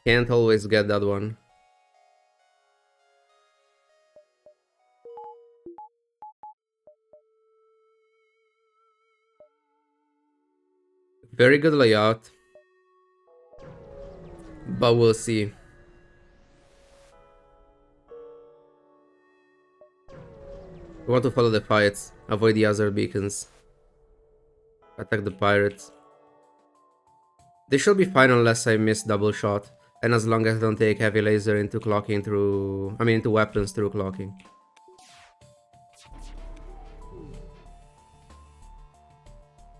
Can't always get that one. Very good layout. But we'll see. We want to follow the fights. Avoid the other beacons. Attack the pirates. They should be fine unless I miss double shot. And as long as I don't take heavy laser into clocking through... I mean into weapons through clocking.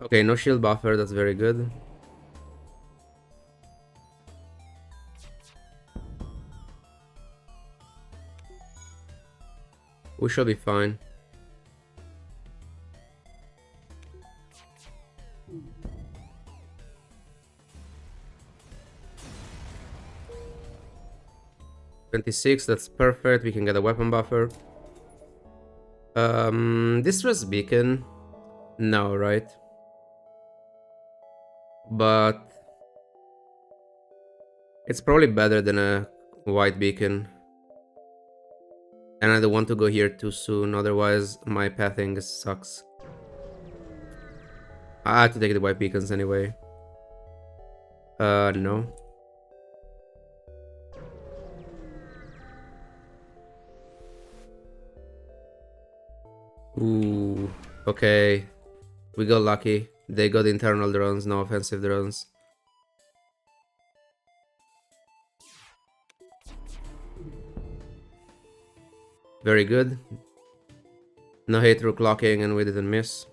Okay, no shield buffer, that's very good. We should be fine. $26, that's perfect. We can get a weapon buffer. Distress beacon. No, right? But it's probably better than a white beacon. And I don't want to go here too soon, otherwise my pathing sucks. I have to take the white beacons anyway. No. Ooh, okay. We got lucky. They got internal drones, no offensive drones. Very good. No hit through clocking and we didn't miss.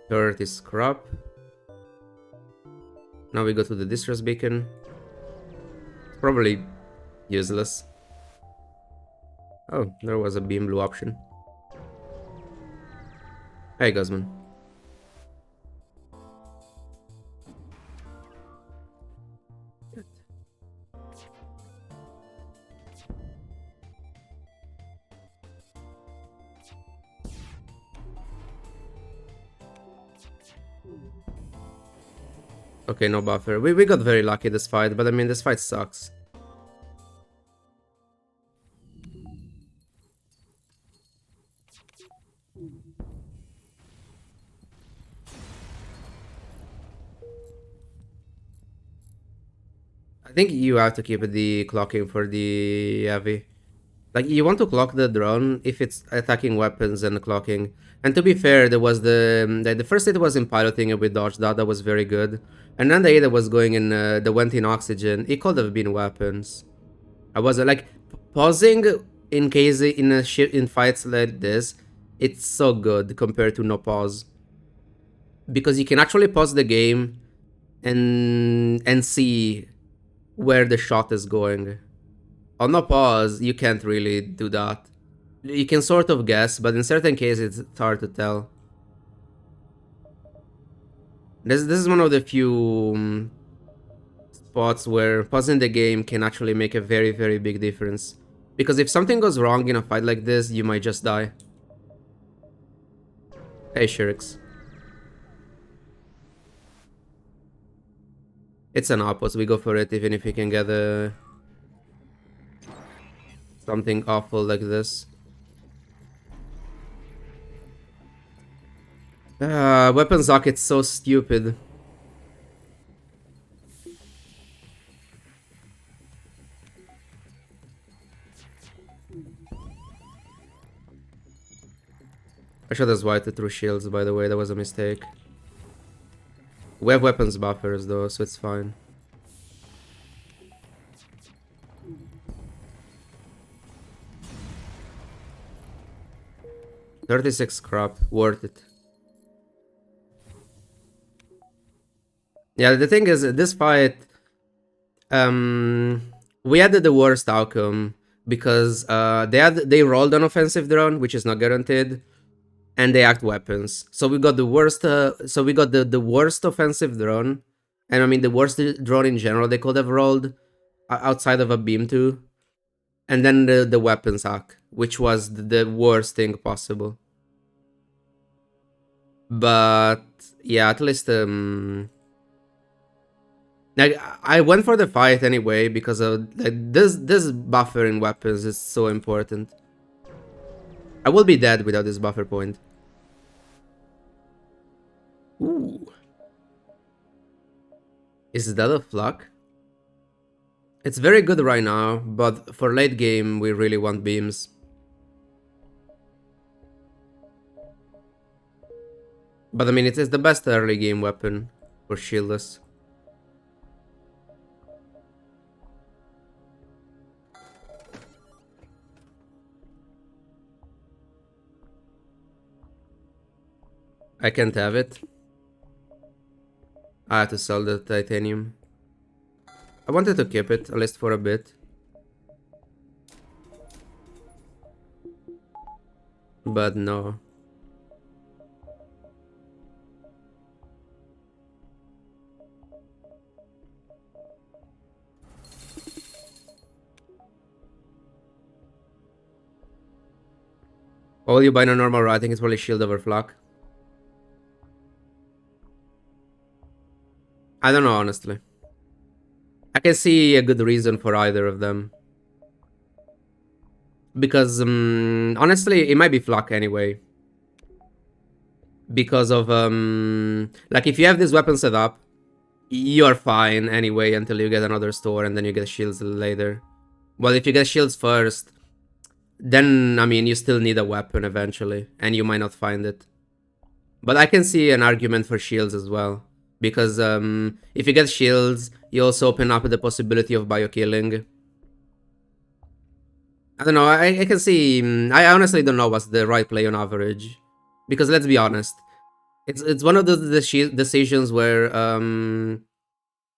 Third is crap. Now we go to the distress beacon. Probably useless. Oh, there was a beam blue option. Hey, Guzman. Okay, no buffer. We got very lucky this fight, but I mean, this fight sucks. I think you have to keep the clocking for the heavy. Like, you want to clock the drone if it's attacking weapons and clocking. And to be fair, there was the first hit was in piloting and we dodged that. That was very good. And then the hit that was going in, that went in oxygen. It could have been weapons. I was like pausing in case in fights like this. It's so good compared to no pause, because you can actually pause the game and see where the shot is going. On no pause, you can't really do that. You can sort of guess, but in certain cases it's hard to tell. This is one of the few spots where pausing the game can actually make a very, very big difference. Because if something goes wrong in a fight like this, you might just die. Hey, Shirix. It's an outpost, we go for it even if we can get something awful like this. Weapon Zoc, it's so stupid. I should have swiped it through shields, by the way, that was a mistake. We have weapons buffers though, so it's fine. $36 crap, worth it. Yeah, the thing is, this fight, we had the worst outcome because they rolled an offensive drone, which is not guaranteed, and they act weapons. So we got the worst. So we got the worst offensive drone, and I mean the worst drone in general they could have rolled outside of a beam too. and then the weapons hack, which was the worst thing possible. But yeah, at least like I went for the fight anyway because of like this buffer in weapons is so important. I will be dead without this buffer point. Ooh, is that a flock? It's very good right now, but for late game we really want beams. But I mean, it is the best early game weapon for shieldless. I can't have it. I have to sell the titanium. I wanted to keep it, at least for a bit. But no. All you buy in a normal run, I think it's probably shield over flock. I don't know, honestly. I can see a good reason for either of them. Because, honestly, it might be flock anyway. Because of, like, if you have this weapon set up, you're fine anyway until you get another store and then you get shields later. Well, if you get shields first, then, I mean, you still need a weapon eventually, and you might not find it. But I can see an argument for shields as well. Because if you get shields, you also open up the possibility of bio-killing. I don't know, I can see... I honestly don't know what's the right play on average. Because let's be honest, it's one of those decisions where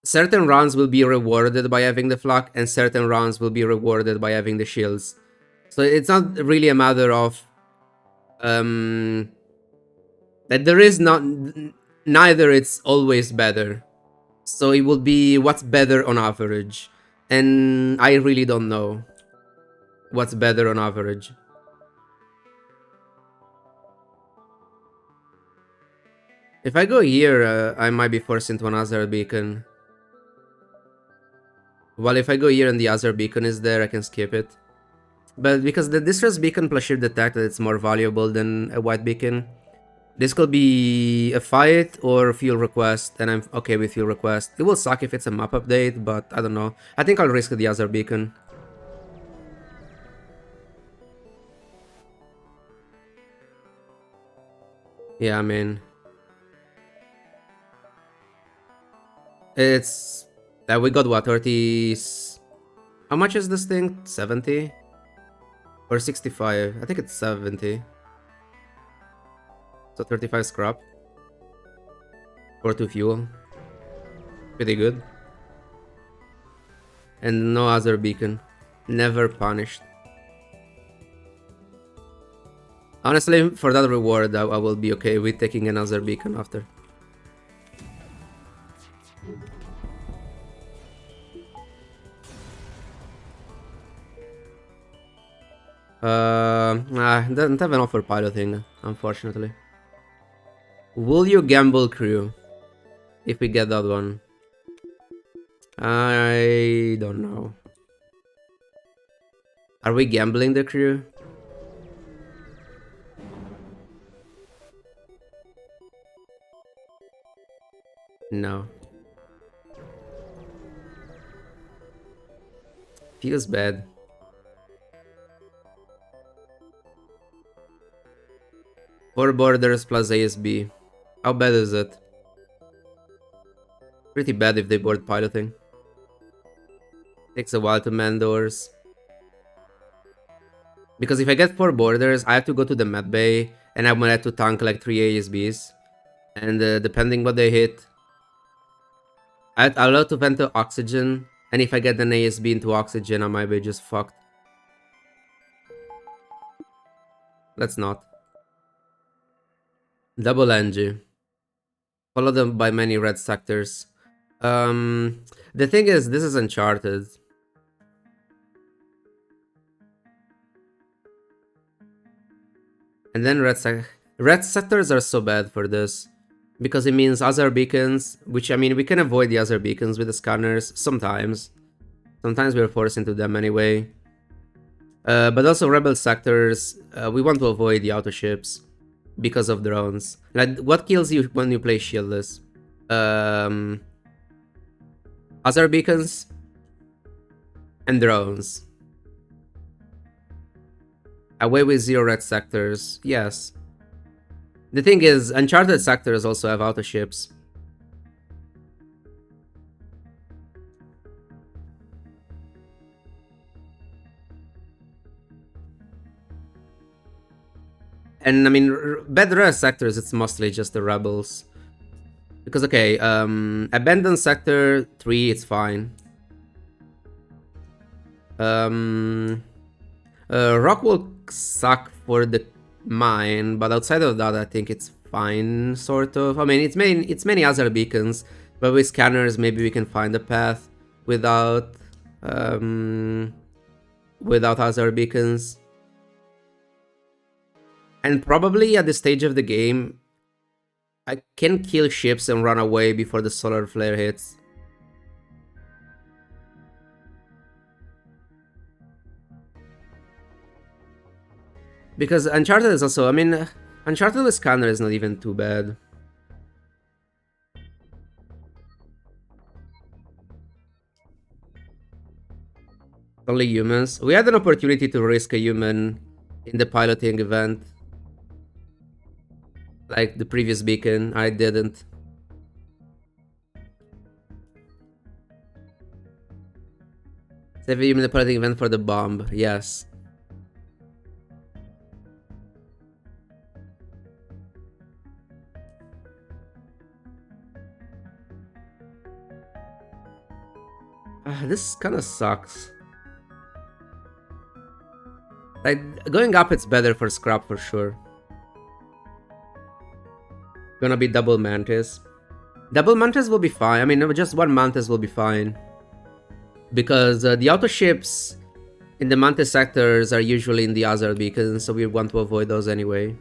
certain rounds will be rewarded by having the flak, and certain rounds will be rewarded by having the shields. So it's not really a matter of... that there is not... Neither it's always better. So it will be what's better on average. And I really don't know what's better on average. If I go here, I might be forced into an Azar beacon. Well, if I go here and the Azar beacon is there, I can skip it. But because the distress beacon plus sheer detect that it's more valuable than a white beacon, this could be a fight or fuel request, and I'm okay with fuel request. It will suck if it's a map update, but I don't know. I think I'll risk the Azar beacon. Yeah, I mean... It's... that we got what, 30... How much is this thing? 70? Or 65? I think it's 70. So 35 scrap. For 2 fuel. Pretty good. And no other beacon. Never punished. Honestly, for that reward, I will be okay with taking another beacon after. Doesn't have enough for piloting, unfortunately. Will you gamble crew? If we get that one. I don't know. Are we gambling the crew? No. Feels bad. Four borders plus ASB. How bad is it? Pretty bad if they board piloting. Takes a while to man doors. Because if I get 4 borders, I have to go to the med bay, and I'm gonna have to tank like 3 ASBs. And depending what they hit, I'll have to vent to oxygen, and if I get an ASB into oxygen, I might be just fucked. Let's not. Double NG. Followed them by many red sectors. The thing is, this is Uncharted. And then red sectors are so bad for this. Because it means other beacons, which I mean, we can avoid the other beacons with the scanners sometimes. Sometimes we're forced into them anyway. But also rebel sectors, we want to avoid the auto ships because of drones. Like, what kills you when you play shieldless? Um, Other beacons and drones. Away with 0 red sectors, yes. The thing is, uncharted sectors also have auto ships. And I mean, bad red sectors, it's mostly just the rebels. Because, okay, abandoned sector 3, it's fine. Rock will suck for the mine, but outside of that, I think it's fine, sort of. I mean, it's many other beacons, but with scanners, maybe we can find a path without without other beacons. And probably at this stage of the game, I can kill ships and run away before the solar flare hits. Because Uncharted is also, I mean, Uncharted with scanner is not even too bad. Only humans. We had an opportunity to risk a human in the piloting event. Like the previous beacon, I didn't. Save a human in the piloting event for the bomb, yes. This kind of sucks. Like, going up it's better for scrap for sure. Gonna be double mantis. Double mantis will be fine. I mean, just one mantis will be fine. Because the auto ships in the mantis sectors are usually in the other beacons, so we want to avoid those anyway.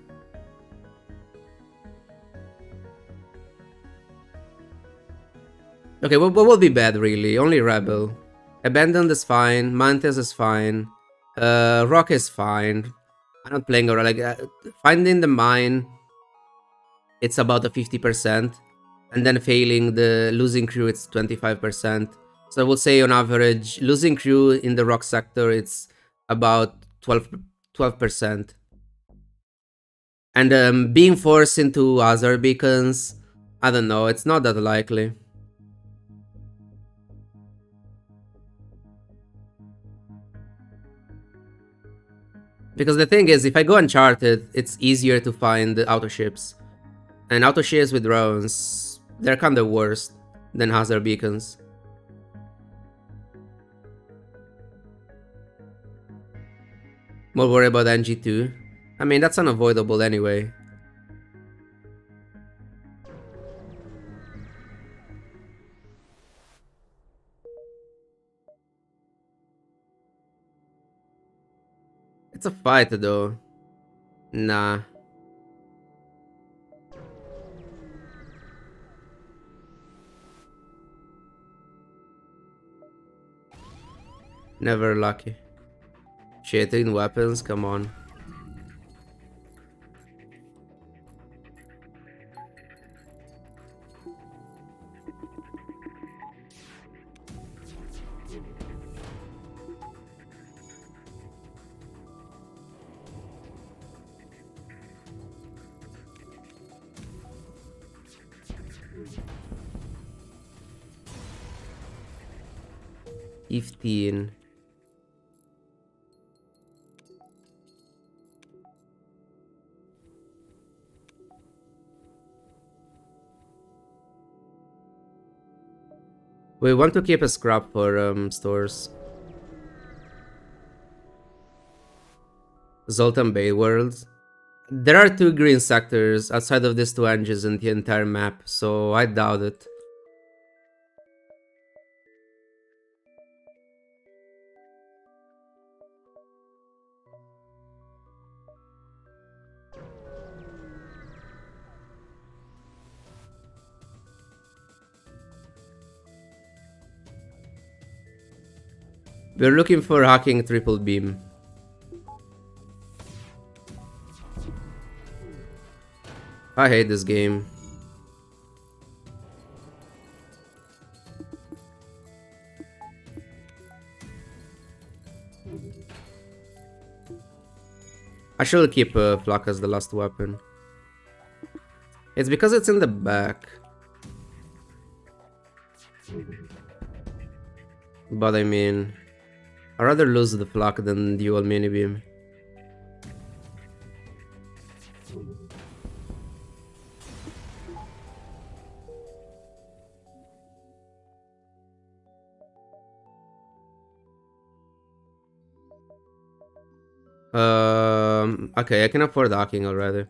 Okay, what will be bad really? Only Rebel. Abandoned is fine. Mantis is fine. Rock is fine. I'm not playing around. Like, finding the mine, it's about a 50%. And then failing the losing crew, it's 25%. So I would say on average, losing crew in the rock sector, it's about 12%. And being forced into other beacons, I don't know, it's not that likely. Because the thing is, if I go Uncharted, it's easier to find the auto ships. And auto ships with drones, they're kinda worse than hazard beacons. More worry about NG2. I mean, that's unavoidable anyway. It's a fight though. Nah. Never lucky. Shitting weapons, come on. $15. We want to keep a scrap for stores. Zoltan Bay Worlds. There are 2 green sectors outside of these 2 engines in the entire map, so I doubt it. We're looking for hacking triple beam. I hate this game. I should keep Flak as the last weapon. It's because it's in the back. But I mean, I'd rather lose the Flak than dual mini beam. Okay, I can afford hacking already.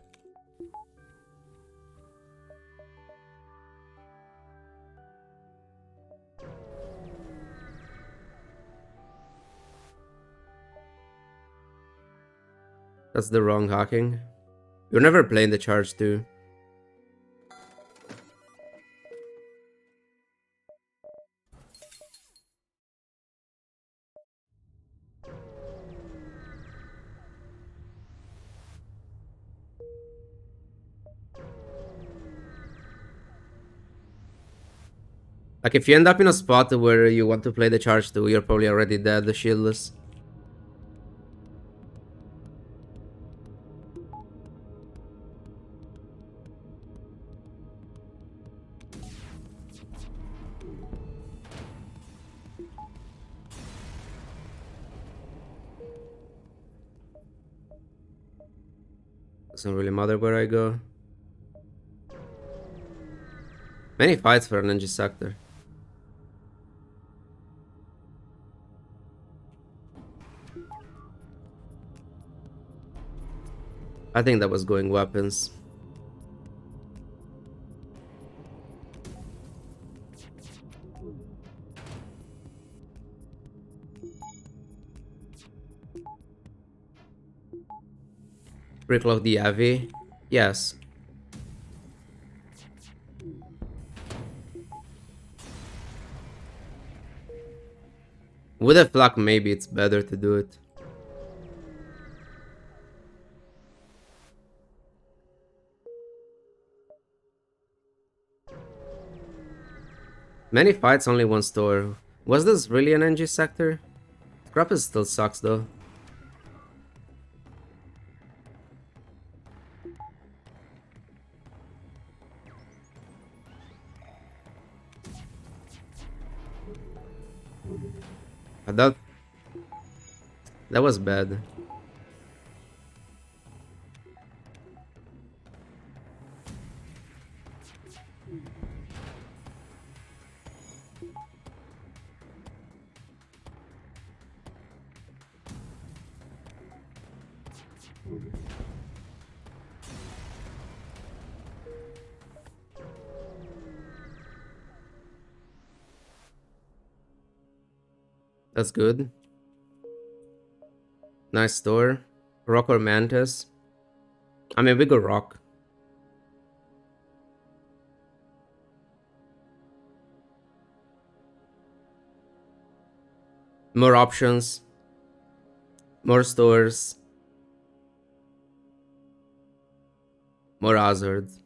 That's the wrong hacking. You're never playing the charge too. Like if you end up in a spot where you want to play the charge too, you're probably already dead, the shieldless. Doesn't really matter where I go. Many fights for an NG sector. I think that was going weapons. Reclock the Avi? Yes. With a flak, maybe it's better to do it. Many fights, only one store. Was this really an NG sector? Scrap still sucks though. That was bad. That's good. Nice store. Rock or Mantis? I mean, we go rock. More options. More stores. More hazards.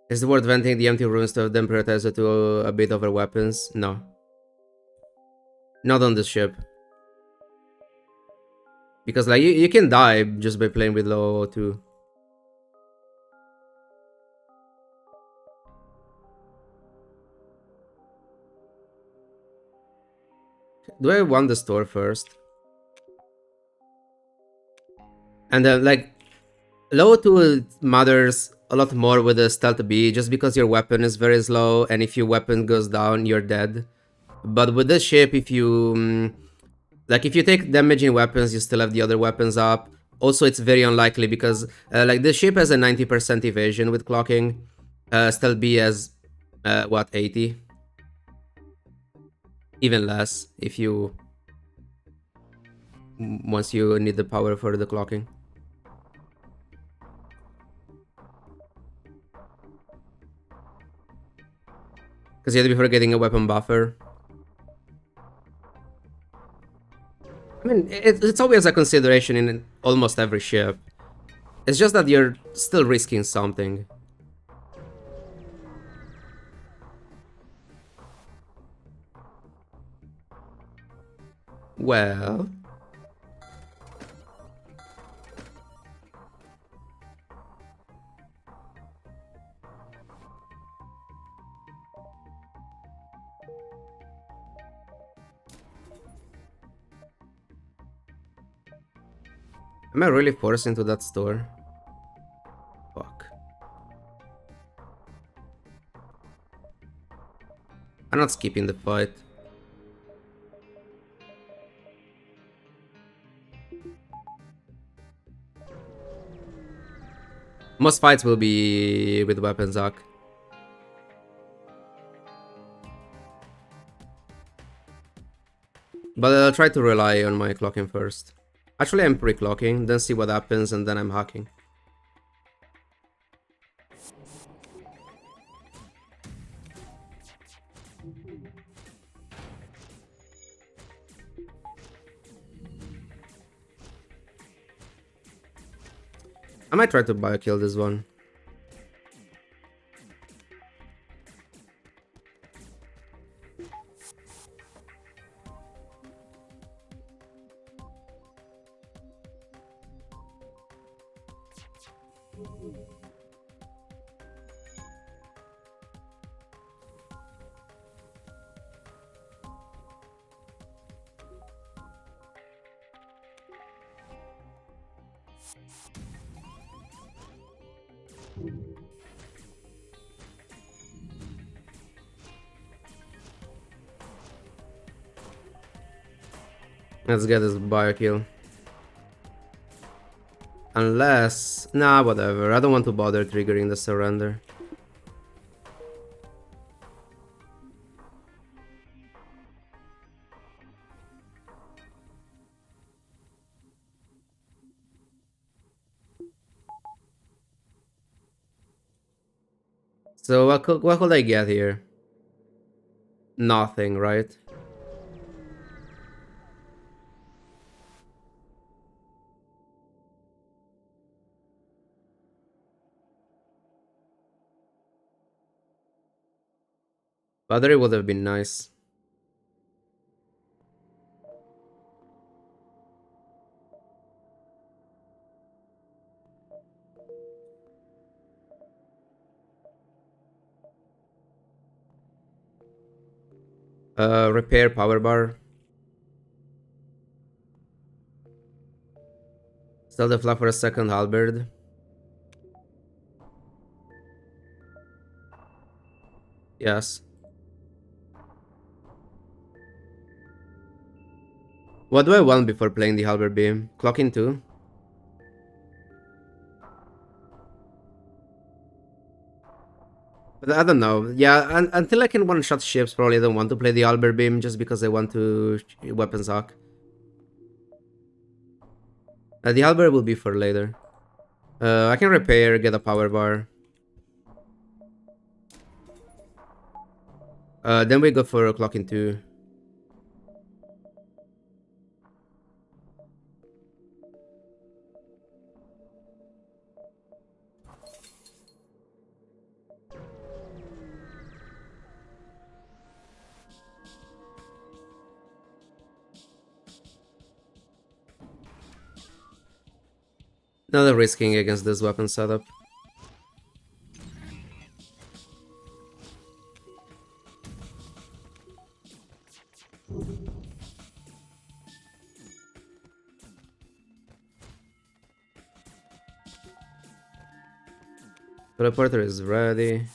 Is it worth venting the empty rooms to have them prioritize it to a bit over weapons? No. Not on this ship. Because like you can die just by playing with low O2. Do I want the store first? And then like low O2 matters a lot more with the stealth B just because your weapon is very slow and if your weapon goes down you're dead. But with this ship, if you like if you take damaging weapons, you still have the other weapons up. Also, it's very unlikely because like this ship has a 90% evasion with clocking. Stealth B has what, 80? Even less if you once you need the power for the clocking. Because you have to be forgetting a weapon buffer. I mean, it's always a consideration in almost every ship. It's just that you're still risking something. Well... Am I really forced into that store? Fuck. I'm not skipping the fight. Most fights will be with weapons, Zach. But I'll try to rely on my clocking first. Actually, I'm pre-clocking, then see what happens, and then I'm hacking. I might try to bio-kill this one. Let's get this bio-kill. Unless... Nah, whatever. I don't want to bother triggering the surrender. So what could I get here? Nothing, right? Battery would have been nice. Repair power bar. Sell the flag for a second, Halberd. Yes. What do I want before playing the Halberd Beam? Clocking 2? But I don't know. Yeah, until I can one-shot ships, probably I don't want to play the Halberd Beam just because I want to weapons hack. The Halberd will be for later. I can repair, get a power bar. Then we go for clocking 2. Not risking against this weapon setup. Teleporter is ready.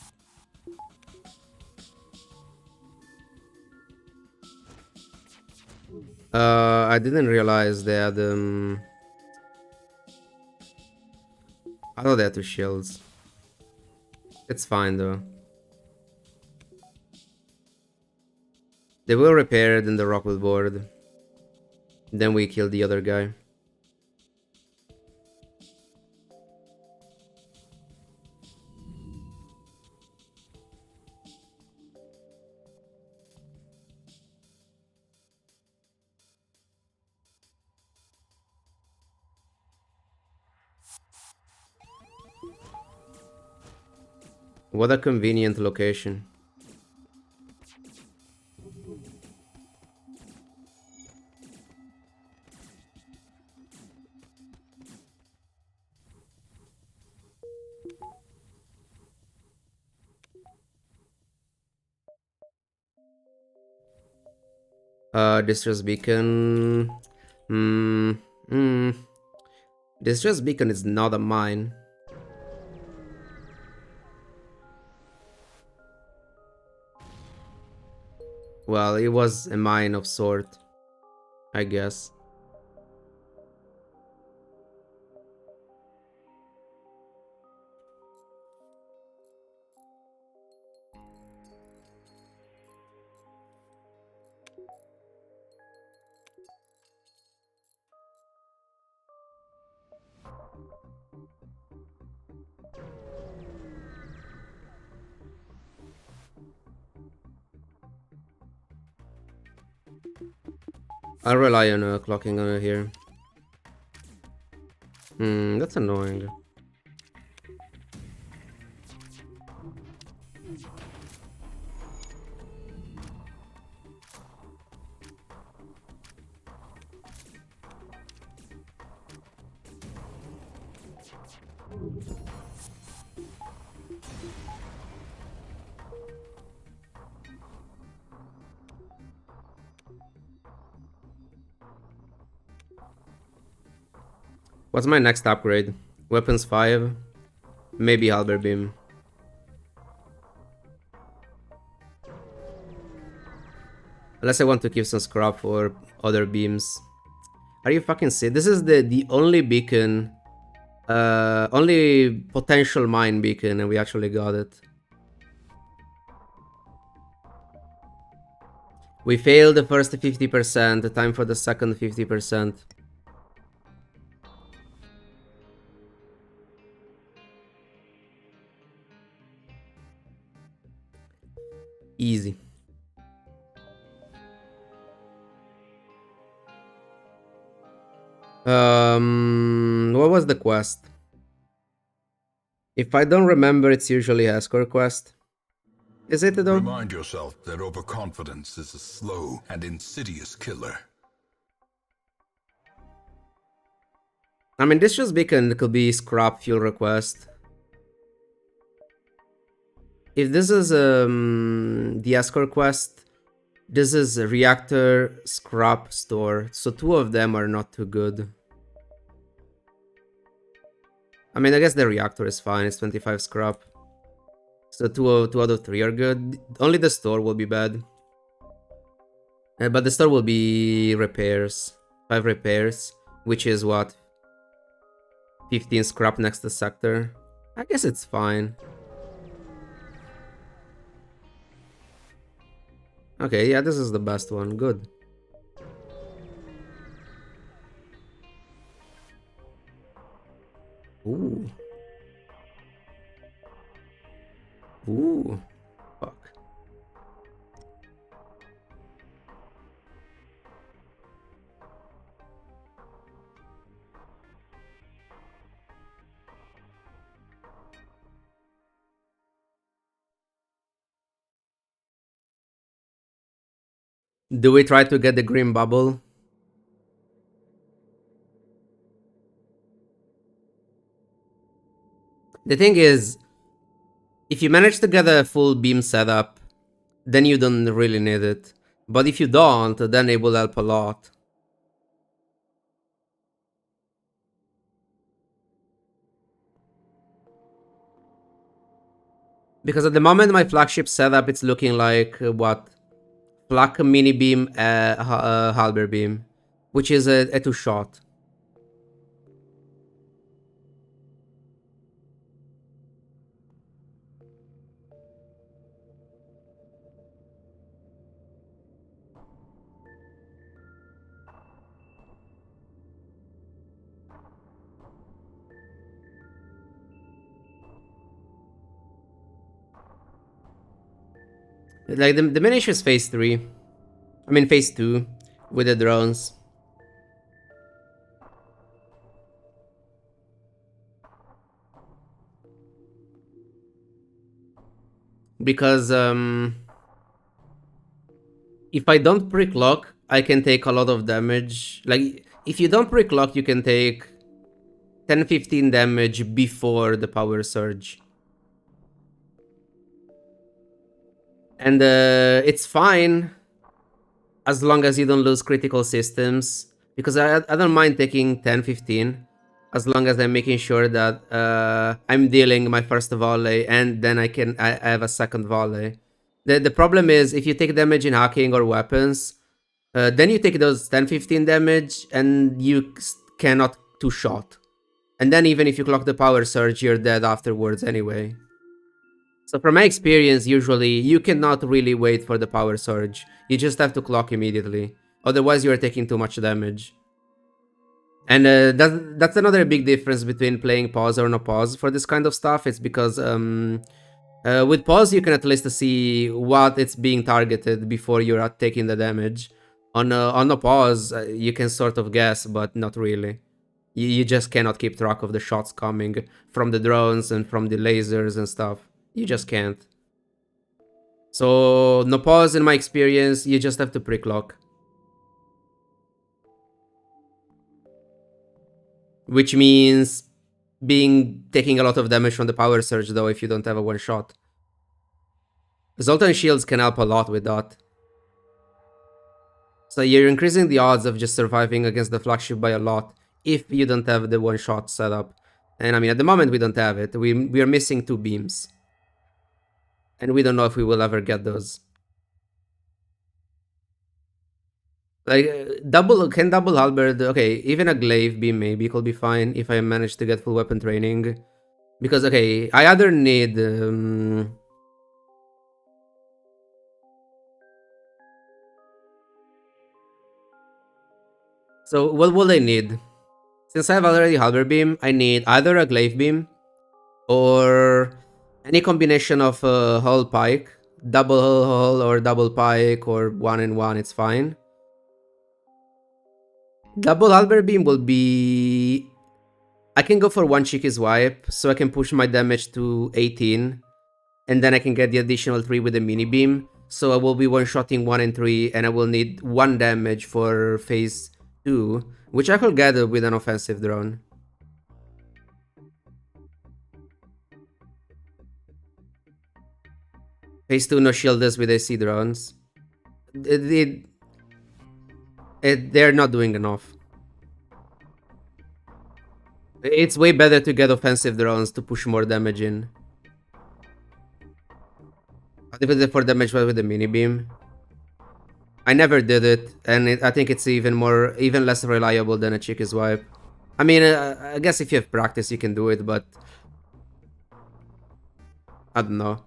I didn't realize they had I thought they had 2 shields. It's fine though. They will repair it in the rock will board. Then we kill the other guy. What a convenient location. Distress beacon. Hmm. Hmm. Distress beacon is not a mine. Well, it was a mine of sort, I guess. I'll rely on clocking here. That's annoying. What's my next upgrade? Weapons 5? Maybe Halberd Beam. Unless I want to keep some scrap for other beams. Are you fucking sick? This is the only beacon, only potential mine beacon, and we actually got it. We failed the first 50%, time for the second 50%. Easy. What was the quest? If I don't remember, it's usually a escort quest. Is it though? Remind yourself that overconfidence is a slow and insidious killer. I mean, this just beacon could be scrap fuel request. If this is the escort quest, this is a reactor scrap store, so two of them are not too good. I mean, I guess the reactor is fine, it's 25 scrap. So two out of 3 are good. Only the store will be bad. But the store will be repairs. 5 repairs, which is what? 15 scrap next to sector. I guess it's fine. Okay, yeah, this is the best one. Good. Ooh. Ooh. Fuck. Do we try to get the green bubble? The thing is, if you manage to get a full beam setup, then you don't really need it. But if you don't, then it will help a lot. Because at the moment my flagship setup, it's looking like what? Flak mini beam, halberd beam, which is a 2-shot. Like the main issue is phase 3. I mean phase 2 with the drones. because if I don't pre-clock, I can take a lot of damage. Like, if you don't pre-clock, you can take 10-15 damage before the power surge. And it's fine as long as you don't lose critical systems. Because I don't mind taking 10-15 as long as I'm making sure that I'm dealing my first volley and then I have a second volley. The problem is if you take damage in hacking or weapons, then you take those 10-15 damage and you cannot two-shot. And then even if you clock the power surge, you're dead afterwards anyway. So from my experience, usually you cannot really wait for the power surge. You just have to clock immediately. Otherwise, you are taking too much damage. And that's another big difference between playing pause or no pause for this kind of stuff. It's because with pause, you can at least see what it's being targeted before you're taking the damage. On no pause, you can sort of guess, but not really. You just cannot keep track of the shots coming from the drones and from the lasers and stuff. You just can't. So no pause, in my experience, you just have to pre-clock. Which means taking a lot of damage from the power surge though if you don't have a one shot. Zoltan shields can help a lot with that. So you're increasing the odds of just surviving against the flagship by a lot if you don't have the one shot setup. And I mean, at the moment we don't have it. We are missing 2 beams. And we don't know if we will ever get those. Like, can double halberd, okay, even a glaive beam maybe could be fine if I manage to get full weapon training. Because, okay, I either need... So, what will I need? Since I have already Halberd Beam, I need either a glaive beam or any combination of hull pike, double hull or double pike or 1-in-1, it's fine. Double Halberd Beam will be... I can go for 1 cheeky swipe, so I can push my damage to 18, and then I can get the additional 3 with the mini beam. So I will be one-shotting 1 and 3, and I will need 1 damage for phase 2, which I could get with an offensive drone. Phase 2 no shield us with AC drones. They're not doing enough. It's way better to get offensive drones to push more damage in. I'll do it for damage with the mini beam. I never did it, and I think it's even less reliable than a cheeky swipe. I mean, I guess if you have practice, you can do it, but I don't know.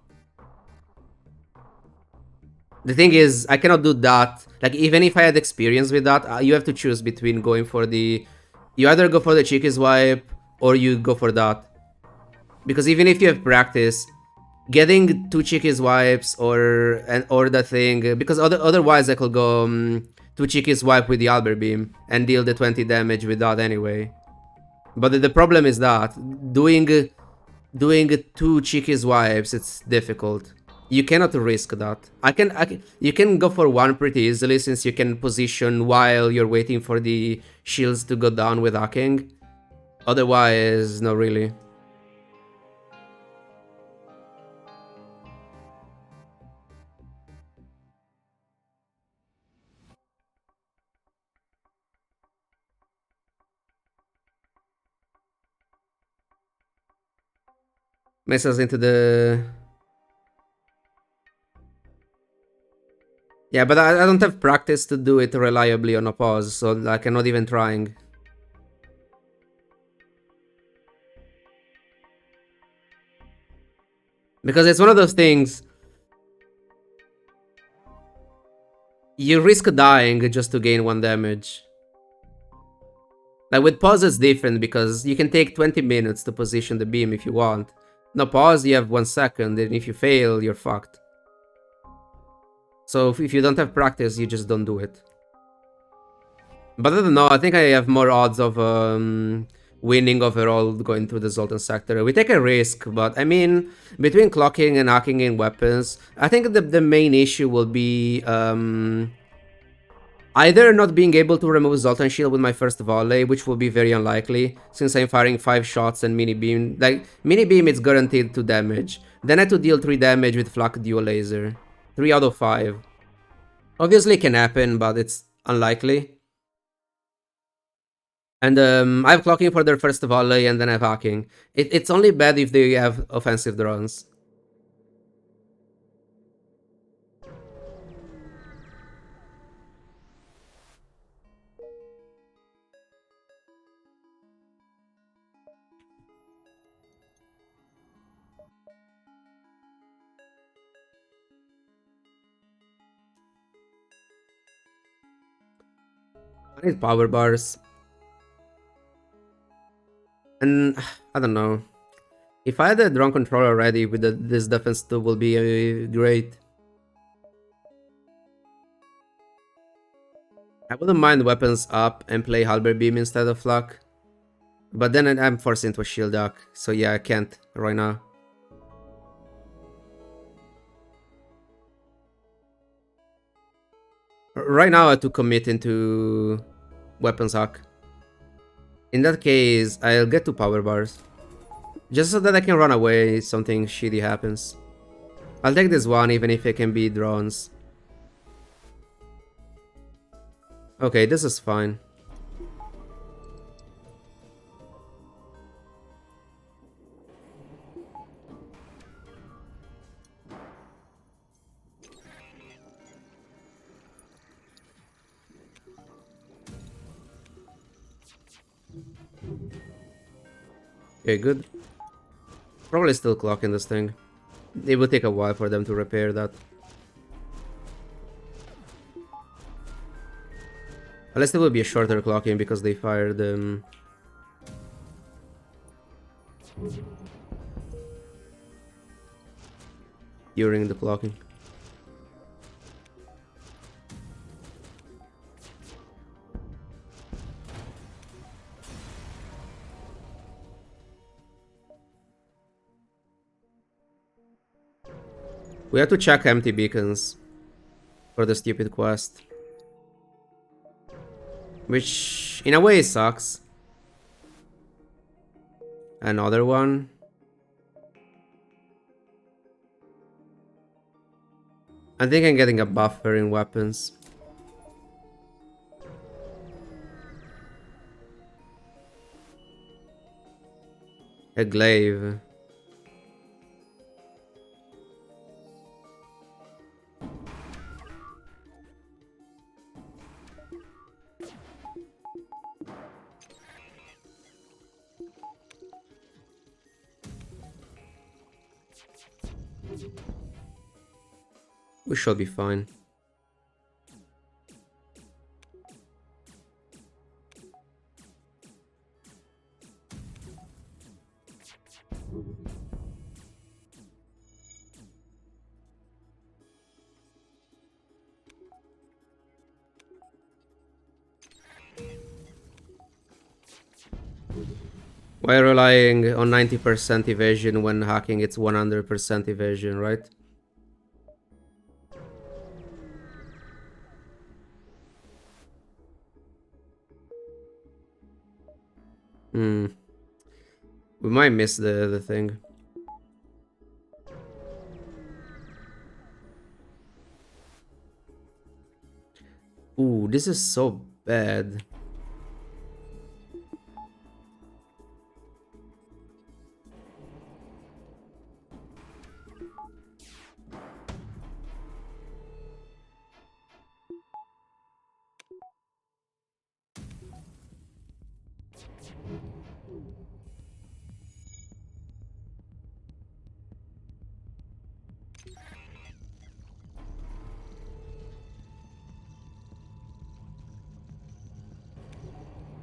The thing is, I cannot do that. Like, even if I had experience with that, you have to choose between going for the... You either go for the cheeky swipe, or you go for that. Because even if you have practice, getting 2 cheeky swipes or the thing... Because otherwise I could go 2 cheeky swipe with the Halberd Beam and deal the 20 damage with that anyway. But the problem is that doing 2 cheeky swipes, it's difficult. You cannot risk that. You can go for 1 pretty easily since you can position while you're waiting for the shields to go down with hacking. Otherwise, not really. Messes into the... Yeah, but I don't have practice to do it reliably on a pause, so like, I'm not even trying. Because it's one of those things... You risk dying just to gain 1 damage. Like, with pause it's different because you can take 20 minutes to position the beam if you want. No pause, you have 1 second, and if you fail, you're fucked. So if you don't have practice, you just don't do it. But I don't know, I think I have more odds of winning overall going through the Zoltan sector. We take a risk, but I mean, between clocking and hacking in weapons, I think the main issue will be either not being able to remove Zoltan Shield with my first volley, which will be very unlikely, since I'm firing 5 shots and Mini Beam. Like, Mini Beam is guaranteed 2 damage. Then I have to deal 3 damage with Flak Dual Laser. 3 out of 5. Obviously it can happen, but it's unlikely. And I have clocking for their first volley, and then I have hacking. It's only bad if they have offensive drones. I need power bars. And I don't know. If I had a drone controller ready with this defense too, will be great. I wouldn't mind weapons up and play Halberd Beam instead of Flak. But then I'm forced into a shield hack, so yeah, I can't right now. Right now I have to commit into weapons hack. In that case, I'll get 2 power bars. Just so that I can run away if something shitty happens. I'll take this one even if it can be drones. Okay, this is fine. Okay, good. Probably still clocking this thing. It will take a while for them to repair that. Unless it will be a shorter clocking because they fired during the clocking. We have to check empty beacons for the stupid quest. Which, in a way, sucks. Another one. I think I'm getting a buffer in weapons. A glaive. We should be fine. Why relying on 90% evasion when hacking it's 100% evasion, right? Hmm. We might miss the thing. Ooh, this is so bad.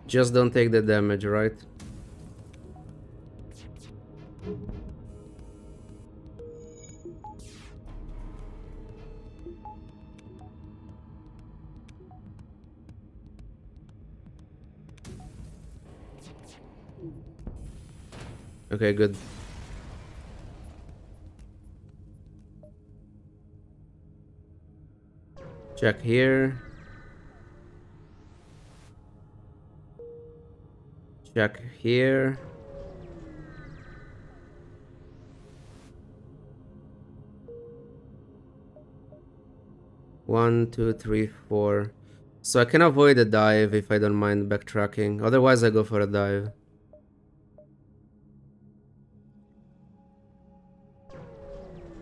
Just don't take the damage, right? Okay, good. Check here. Check here. One, two, three, four. So I can avoid a dive if I don't mind backtracking. Otherwise, I go for a dive.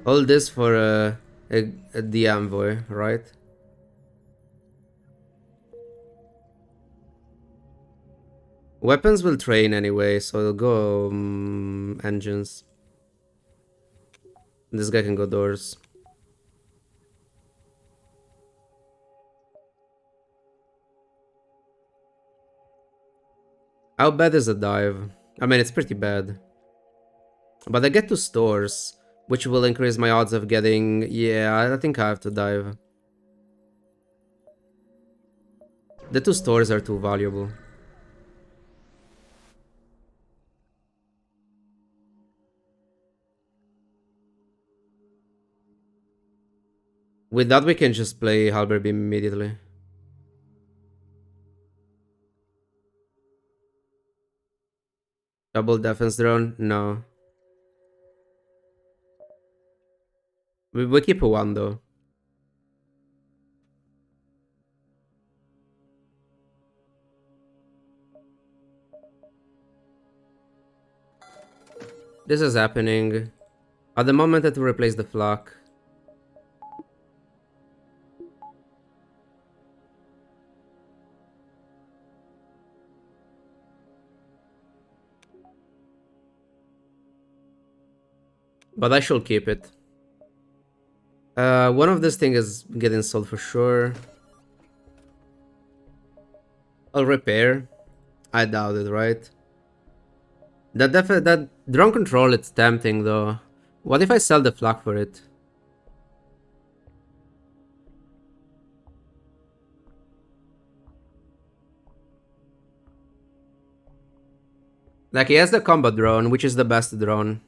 All this for the envoy, right? Weapons will train anyway, so I'll go engines. This guy can go doors. How bad is a dive? I mean, it's pretty bad. But I get two stores, which will increase my odds of getting... Yeah, I think I have to dive. The two stores are too valuable. With that, we can just play Halberd Beam immediately. Double defense drone? No. We keep one though. This is happening. At the moment that we replace the flak. But I should keep it. One of these things is getting sold for sure. I'll repair. I doubt it, right? That drone control, it's tempting though. What if I sell the flak for it? Like, he has the combat drone, which is the best drone.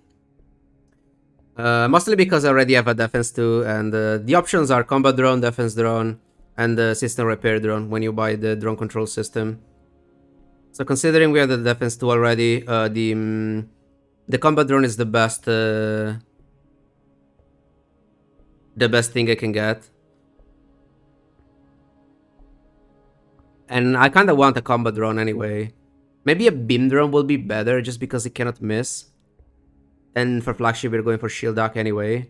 Mostly because I already have a defense 2, and the options are combat drone, defense drone, and the system repair drone when you buy the drone control system. So considering we have the defense 2 already, the combat drone is the best thing I can get. And I kinda want a combat drone anyway. Maybe a beam drone will be better just because it cannot miss. And for Flagship, we're going for shield dock anyway.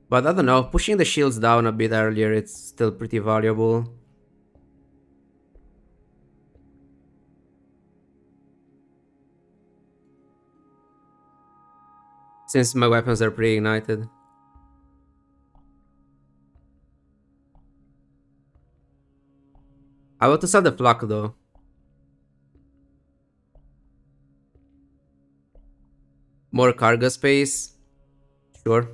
But I don't know, pushing the shields down a bit earlier, it's still pretty valuable. Since my weapons are pre-ignited. I want to sell the flak though. More cargo space. Sure.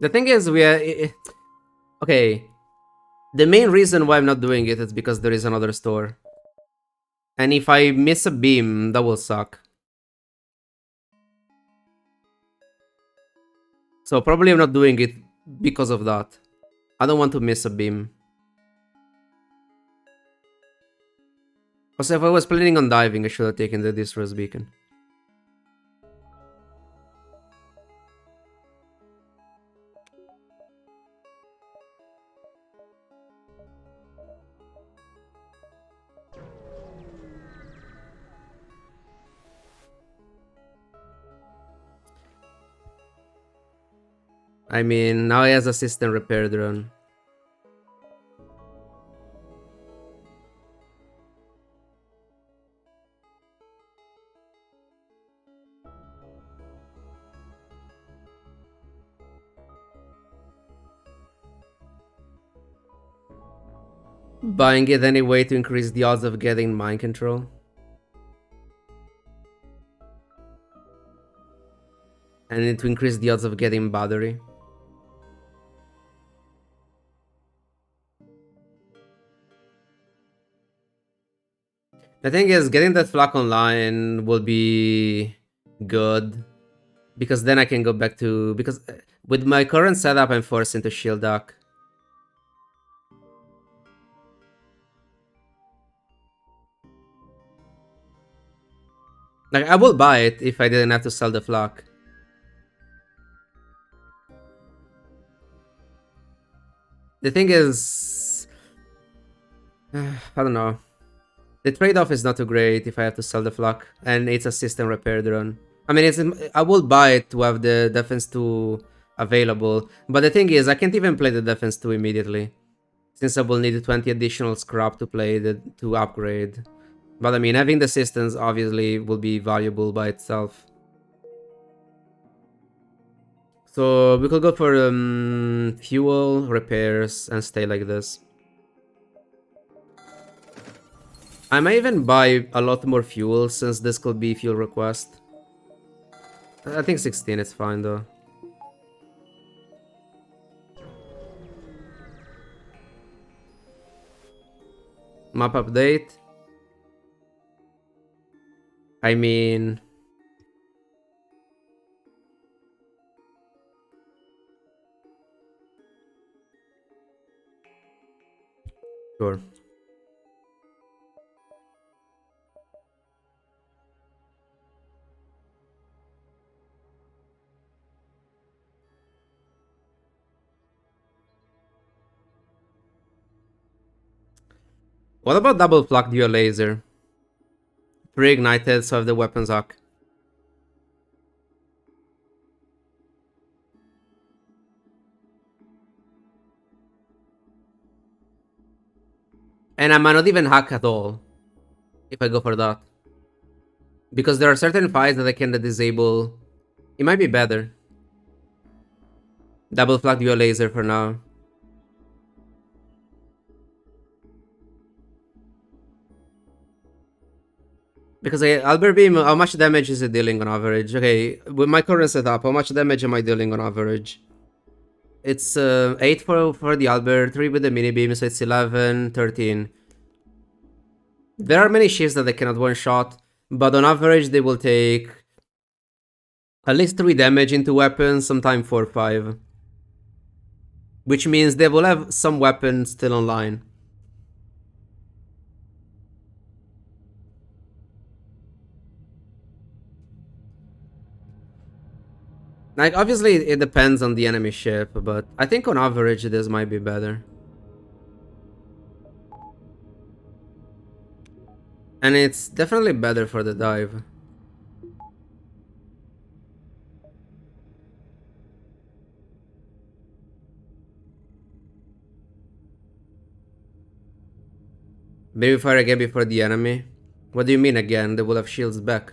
The thing is, we are... Okay. The main reason why I'm not doing it is because there is another store. And if I miss a beam, that will suck. So probably I'm not doing it because of that. I don't want to miss a beam. Also, if I was planning on diving, I should have taken the distress beacon. I mean, now he has a system repair drone. Buying it anyway to increase the odds of getting mind control. And to increase the odds of getting battery. The thing is, getting that flak online will be good. Because then I can go back to... Because with my current setup, I'm forced into shield dock. Like, I will buy it if I didn't have to sell the flak. The thing is... I don't know. The trade-off is not too great if I have to sell the flak. And it's a system repair drone. I mean, I will buy it to have the defense 2 available. But the thing is, I can't even play the defense 2 immediately. Since I will need 20 additional scrap to play to upgrade. But I mean, having the systems obviously will be valuable by itself. So we could go for fuel, repairs, and stay like this. I might even buy a lot more fuel since this could be fuel request. I think 16 is fine though. Map update. I mean... Sure. What about double flak dual laser? Pre-ignited, so if the weapons arc. And I might not even hack at all if I go for that. Because there are certain fights that I can disable. It might be better. Double flak dual laser for now. Because Halberd Beam, how much damage is it dealing on average? Okay, with my current setup, how much damage am I dealing on average? It's 8 for the Halberd, 3 with the mini beam, so it's 11, 13. There are many shifts that they cannot one-shot, but on average they will take at least 3 damage into weapons, sometimes 4 or 5. Which means they will have some weapons still online. Like, obviously it depends on the enemy ship, but I think on average this might be better. And it's definitely better for the dive. Maybe fire again before the enemy? What do you mean again? They will have shields back.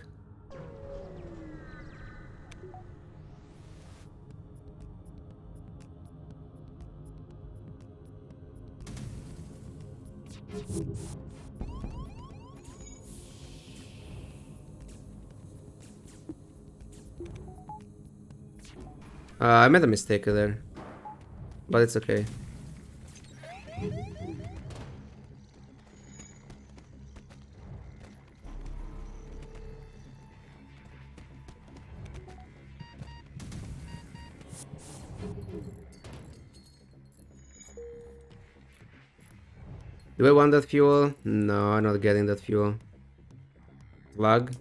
I made a mistake there. But it's okay. Do I want that fuel? No, I'm not getting that fuel. Lag.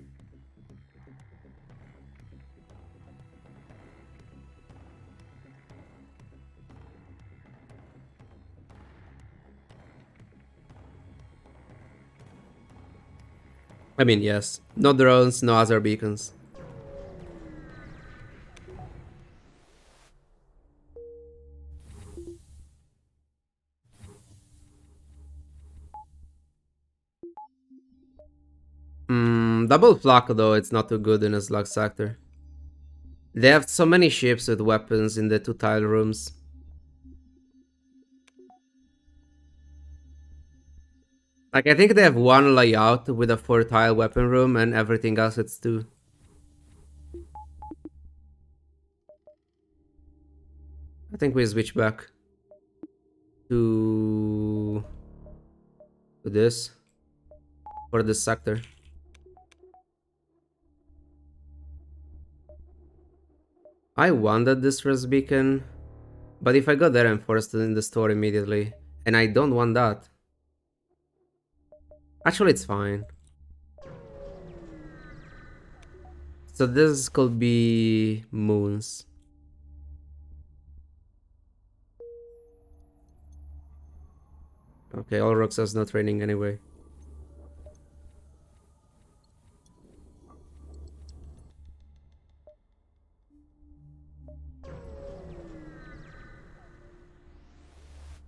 I mean, yes. No drones, no other beacons. Double flak though, it's not too good in a slug sector. They have so many ships with weapons in the 2 tile rooms. Like, I think they have 1 layout with a 4 tile weapon room and everything else it's 2. I think we switch back to this. for this sector. I wanted this first beacon, but if I go there, I'm forced in the store immediately, and I don't want that. Actually, it's fine. So this could be moons. Okay, all rocks has no training anyway.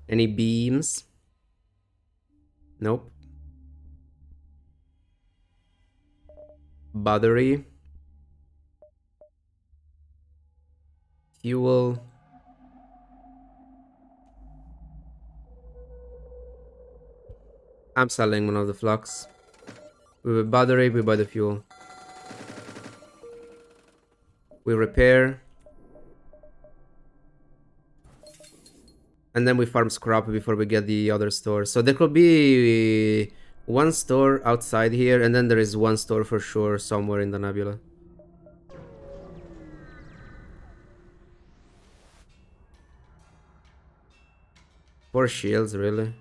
Any beams? Nope. Battery. Fuel. I'm selling one of the flux. We buy battery, we buy the fuel. We repair. And then we farm scrap before we get the other store. So there could be one store outside here, and then there is one store for sure somewhere in the nebula. Four shields, really?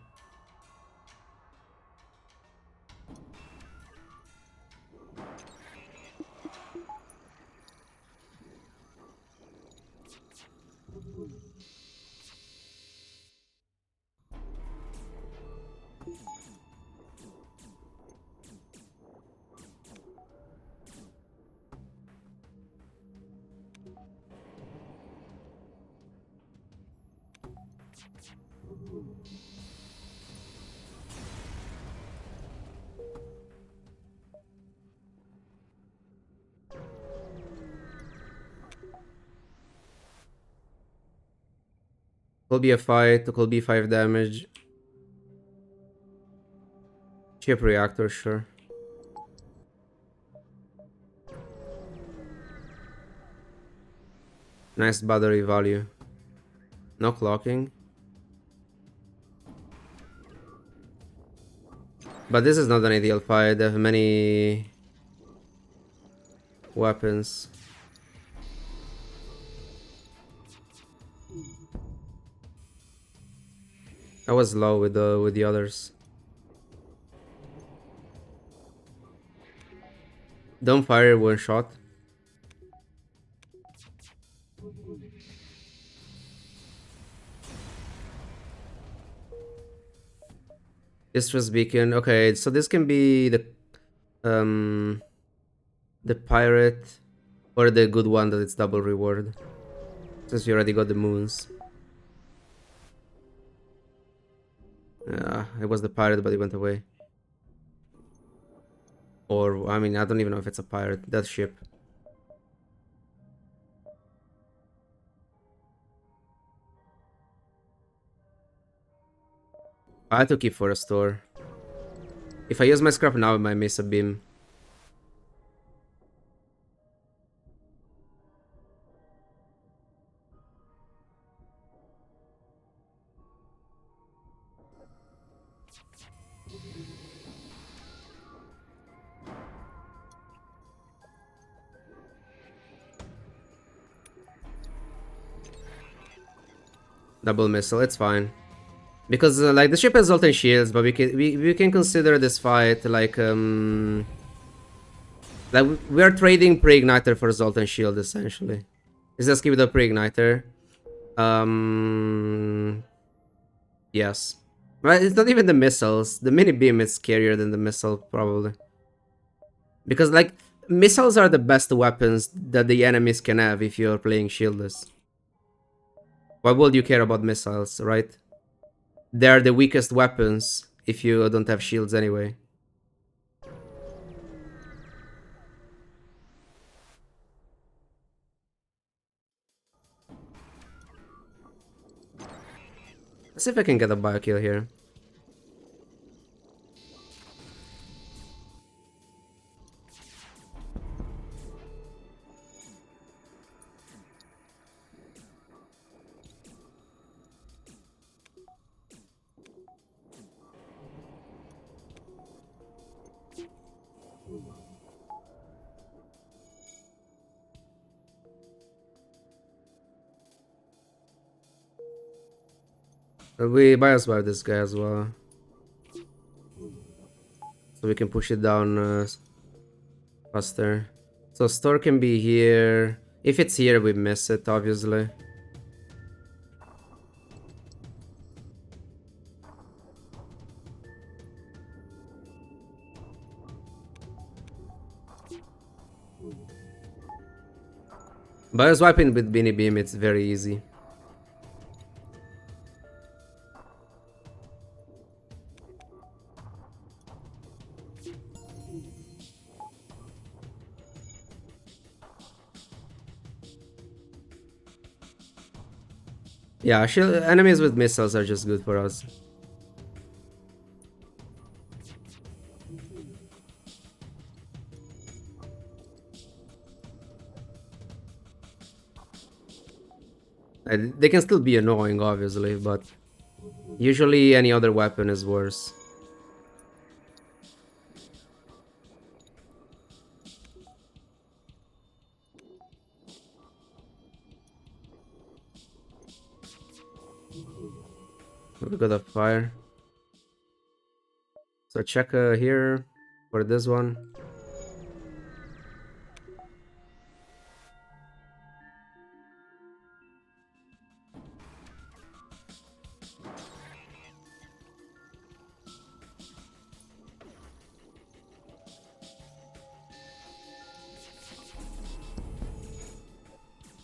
Could be a fight, could be 5 damage. Chip reactor, sure. Nice battery value. No clocking. But this is not an ideal fight. They have many weapons. I was low with the others. Don't fire one shot. Distress beacon. Okay, so this can be the pirate or the good one that it's double reward. Since we already got the moons. Yeah, it was the pirate, but it went away. Or I mean, I don't even know if it's a pirate. That ship. I had to keep for a store. If I use my scrap now, I might miss a beam. Double missile, it's fine. Because like the ship has Zoltan shields, but we can consider this fight like we are trading pre-igniter for Zoltan shield essentially. Let's just give it a pre-igniter. Yes. But it's not even the missiles. The mini beam is scarier than the missile probably. Because like missiles are the best weapons that the enemies can have if you're playing shieldless. Why would you care about missiles, right? They are the weakest weapons if you don't have shields anyway. Let's see if I can get a bio kill here. We bias by this guy as well. So we can push it down faster. So store can be here. If it's here, we miss it, obviously. By swiping with Beanie Beam, it's very easy. Yeah, enemies with missiles are just good for us. They can still be annoying, obviously, but usually any other weapon is worse. We got a fire. So check here for this one.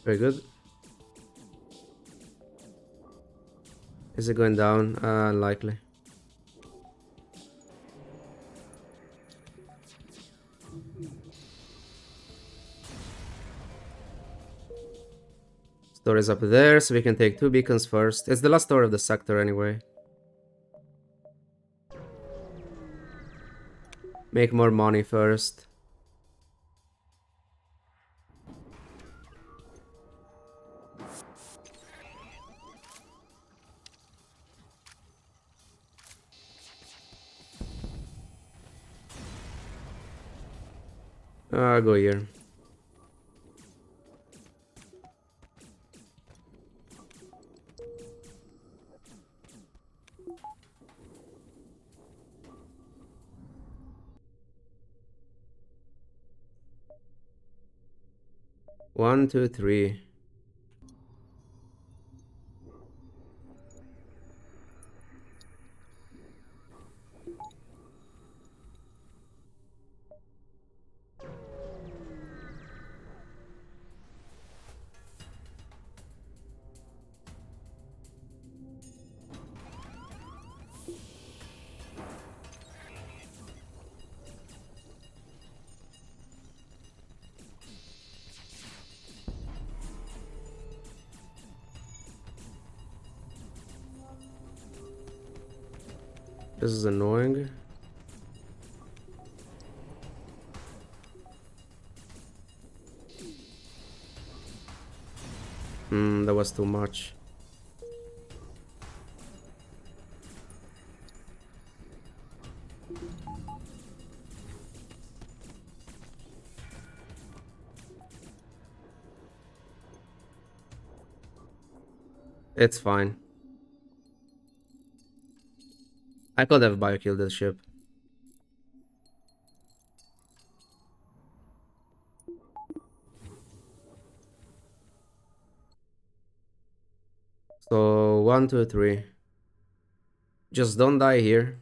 Very good. Is it going down? Unlikely. Store is up there, so we can take 2 beacons first. It's the last store of the sector anyway. Make more money first. Go here. One, two, three. This is annoying. That was too much. It's fine. I could have bio-killed this ship. So, 1, 2, 3. Just don't die here.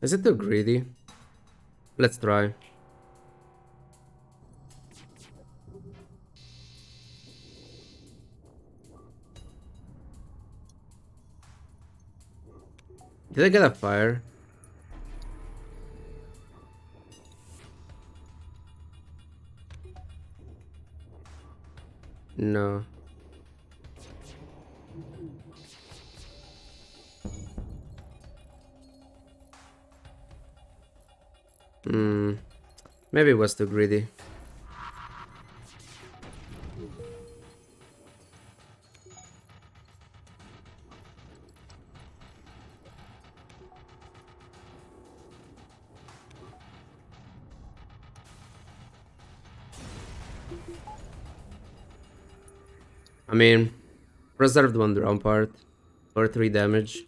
Is it too greedy? Let's try. Did I get a fire? No. Maybe it was too greedy. I mean, preserved one drone part for 3 damage.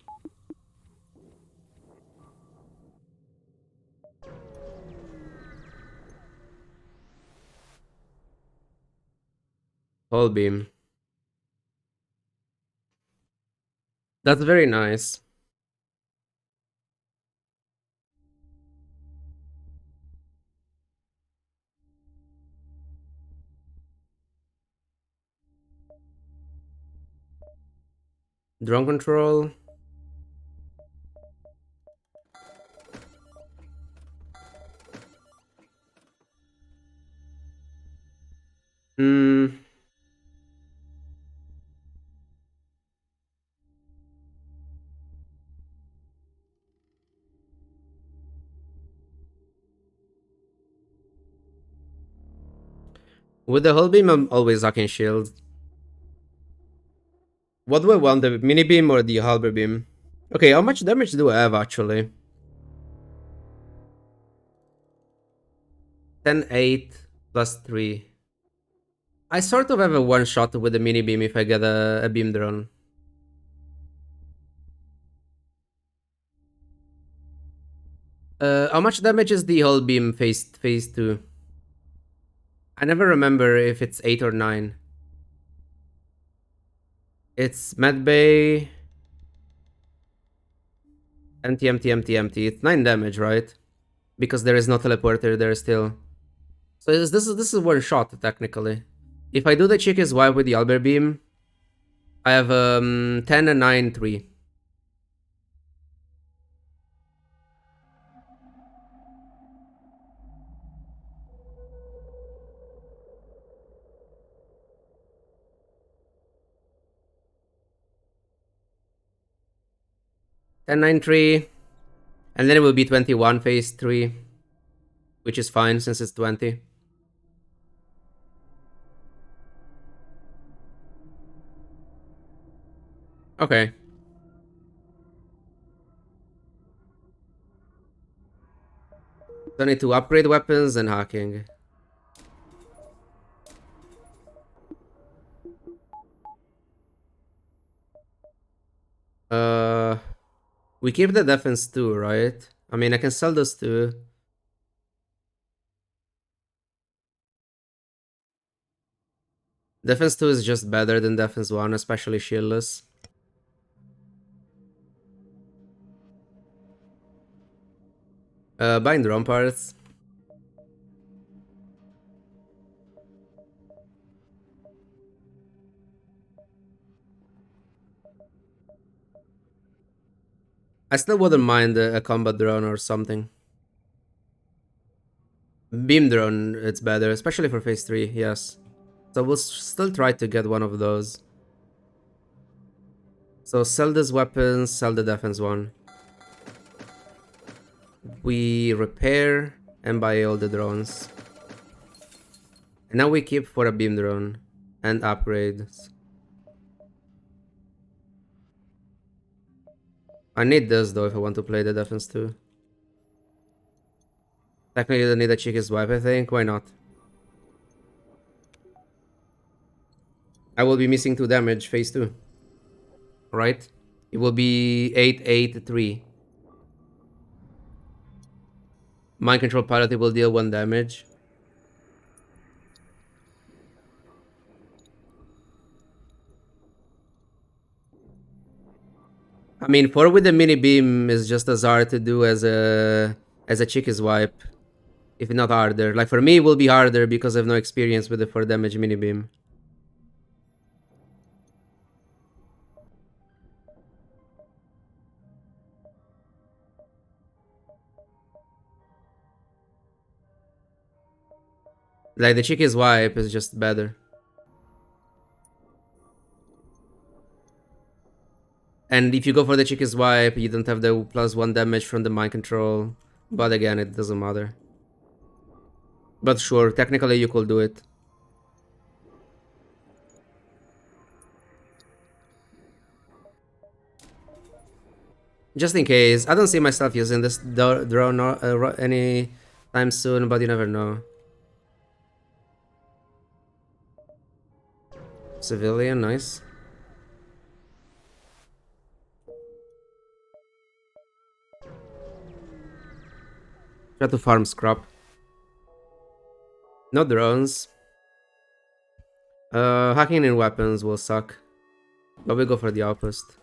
Halberd Beam. That's very nice. Drone control. Hmm. With the Halberd Beam, I'm always hacking shield. What do I want, the mini beam or the Halberd Beam? Okay, how much damage do I have actually? 10, 8, plus 3. I sort of have a one shot with the mini beam if I get a beam drone. How much damage is the whole beam phase 2? I never remember if it's 8 or 9. It's medbay. Empty, empty, empty, empty. It's 9 damage, right? Because there is no teleporter there still. So this is one shot technically. If I do the chick is wipe with the Halberd Beam, I have 10 and 9, 3. Ten, 9, 3. And then it will be 21 phase 3. Which is fine since it's 20. Okay. So I need to upgrade weapons and hacking. We keep the defense 2, right? I mean, I can sell those 2. Defense 2 is just better than defense 1, especially shieldless. Buying drone parts. I still wouldn't mind a combat drone or something. Beam drone, it's better, especially for phase 3, yes. So we'll still try to get one of those. So sell this weapon, sell the defense 1. We repair and buy all the drones. And now we keep for a beam drone and upgrades. I need this though if I want to play the defense 2. Technically you don't need a cheeky swipe, I think. Why not? I will be missing 2 damage phase 2. Right? It will be 8, 8, 3. Mind control pilot, it will deal 1 damage. I mean, 4 with the mini beam is just as hard to do as a cheeky swipe. If not harder. Like for me, it will be harder because I have no experience with the 4 damage mini beam. Like the cheeky swipe is just better. And if you go for the cheeky swipe, you don't have the +1 damage from the mind control. But again, it doesn't matter. But sure, technically you could do it. Just in case. I don't see myself using this drone any time soon, but you never know. Civilian, nice. Try to farm scrap. No drones. Hacking in weapons will suck. But we go for the outpost.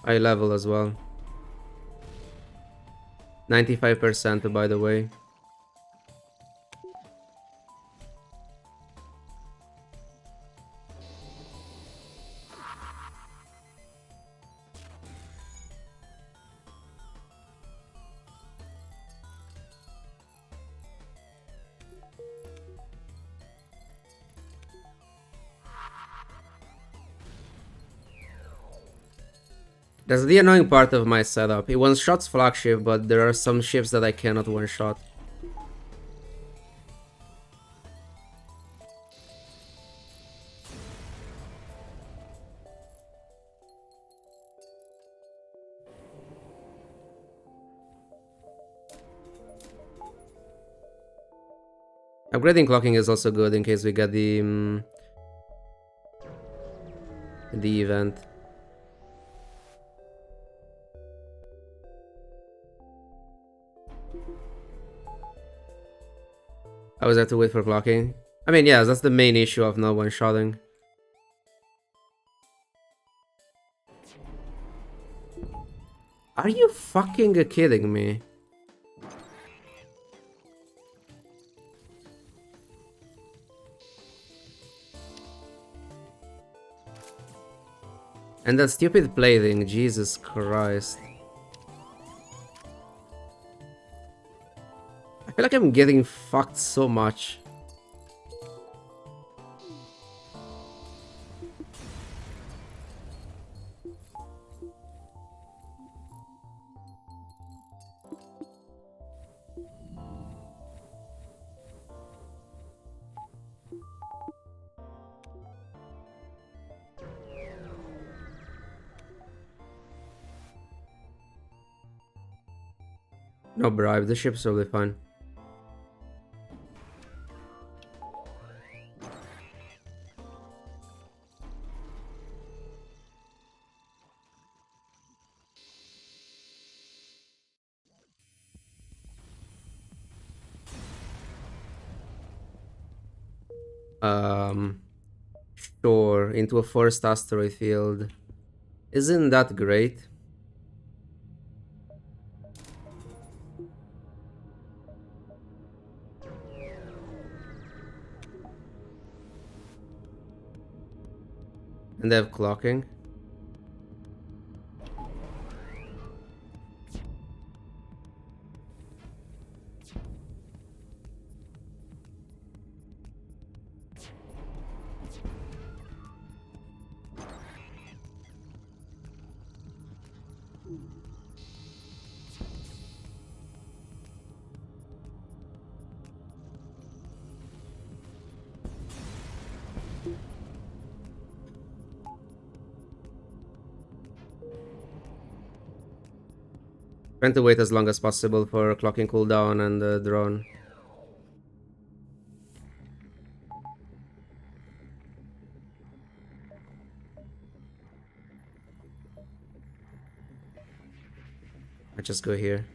High level as well. 95% by the way. That's the annoying part of my setup. It one-shots Flagship, but there are some ships that I cannot one-shot. Upgrading clocking is also good in case we get the event. I always have to wait for clocking. I mean, yeah, that's the main issue of not one-shotting. Are you fucking kidding me? And that stupid plating, Jesus Christ. I feel like I'm getting fucked so much. No bribe, the ship's totally fine. Sure, into a forest asteroid field. Isn't that great? And they have clocking. Trying to wait as long as possible for clocking cooldown and the drone. I just go here.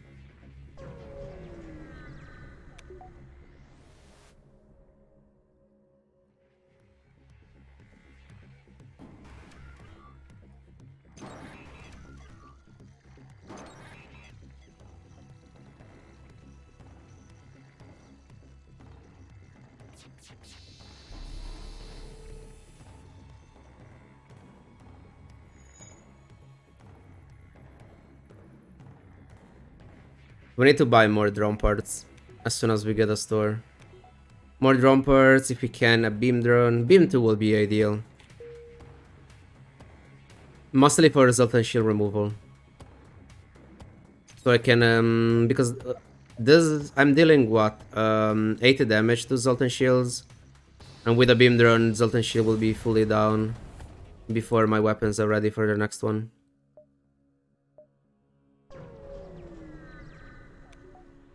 We need to buy more drone parts as soon as we get a store. More drone parts, if we can, a beam drone. Beam 2 will be ideal. Mostly for resultant shield removal. So I can, because this, I'm dealing what? 80 damage to resultant shields. And with a beam drone, resultant shield will be fully down before my weapons are ready for the next one.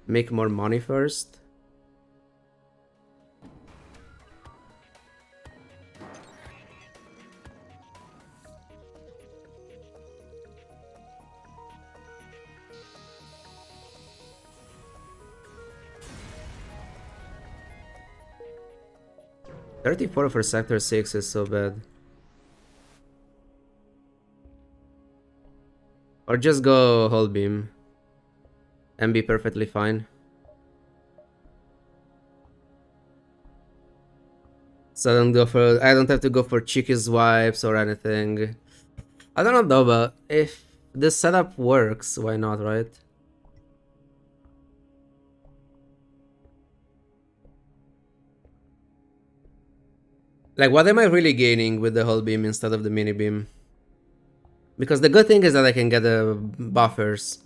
Make more money first. $34 for Sector 6 is so bad. Or just go Halberd Beam and be perfectly fine. So I don't have to go for cheeky swipes or anything. I don't know though, but if this setup works, why not, right? Like, what am I really gaining with the Halberd Beam instead of the mini beam? Because the good thing is that I can get the buffers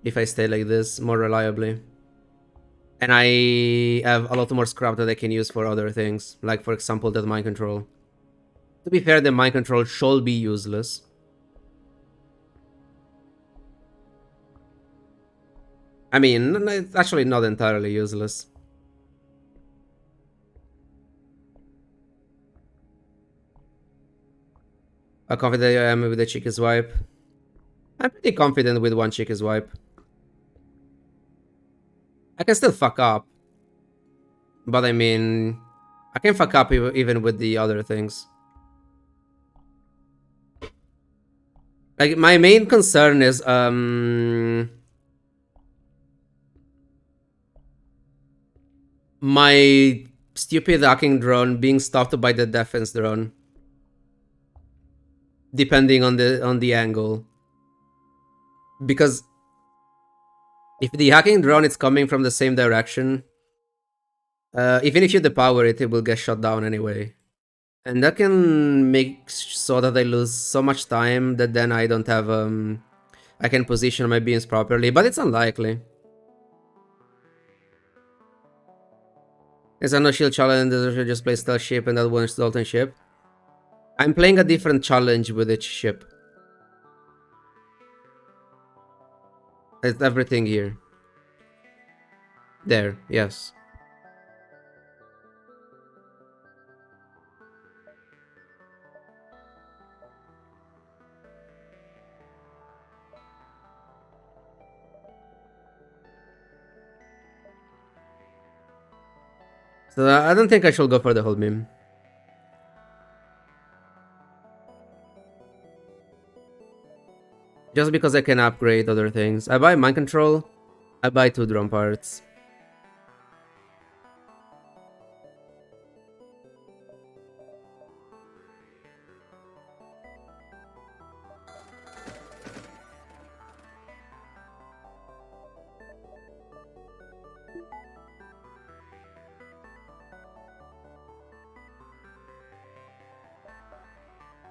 if I stay like this more reliably. And I have a lot more scrap that I can use for other things. Like, for example, that mind control. To be fair, the mind control should be useless. I mean, it's actually not entirely useless. How confident I am with the cheeky swipe? I'm pretty confident with one cheeky swipe. I can still fuck up. But I mean, I can fuck up even with the other things. Like, my main concern is, my stupid hacking drone being stopped by the defense drone. Depending on the angle. Because if the hacking drone is coming from the same direction, even if you depower it, it will get shot down anyway. And that can make so that I lose so much time that then I don't have, I can position my beams properly, but it's unlikely. There's a no shield challenge, I should just play stealth ship and that one Dalton ship. I'm playing a different challenge with each ship. It's everything here. There, yes. So I don't think I should go for the whole meme. Just because I can upgrade other things. I buy mind control, I buy 2 drone parts.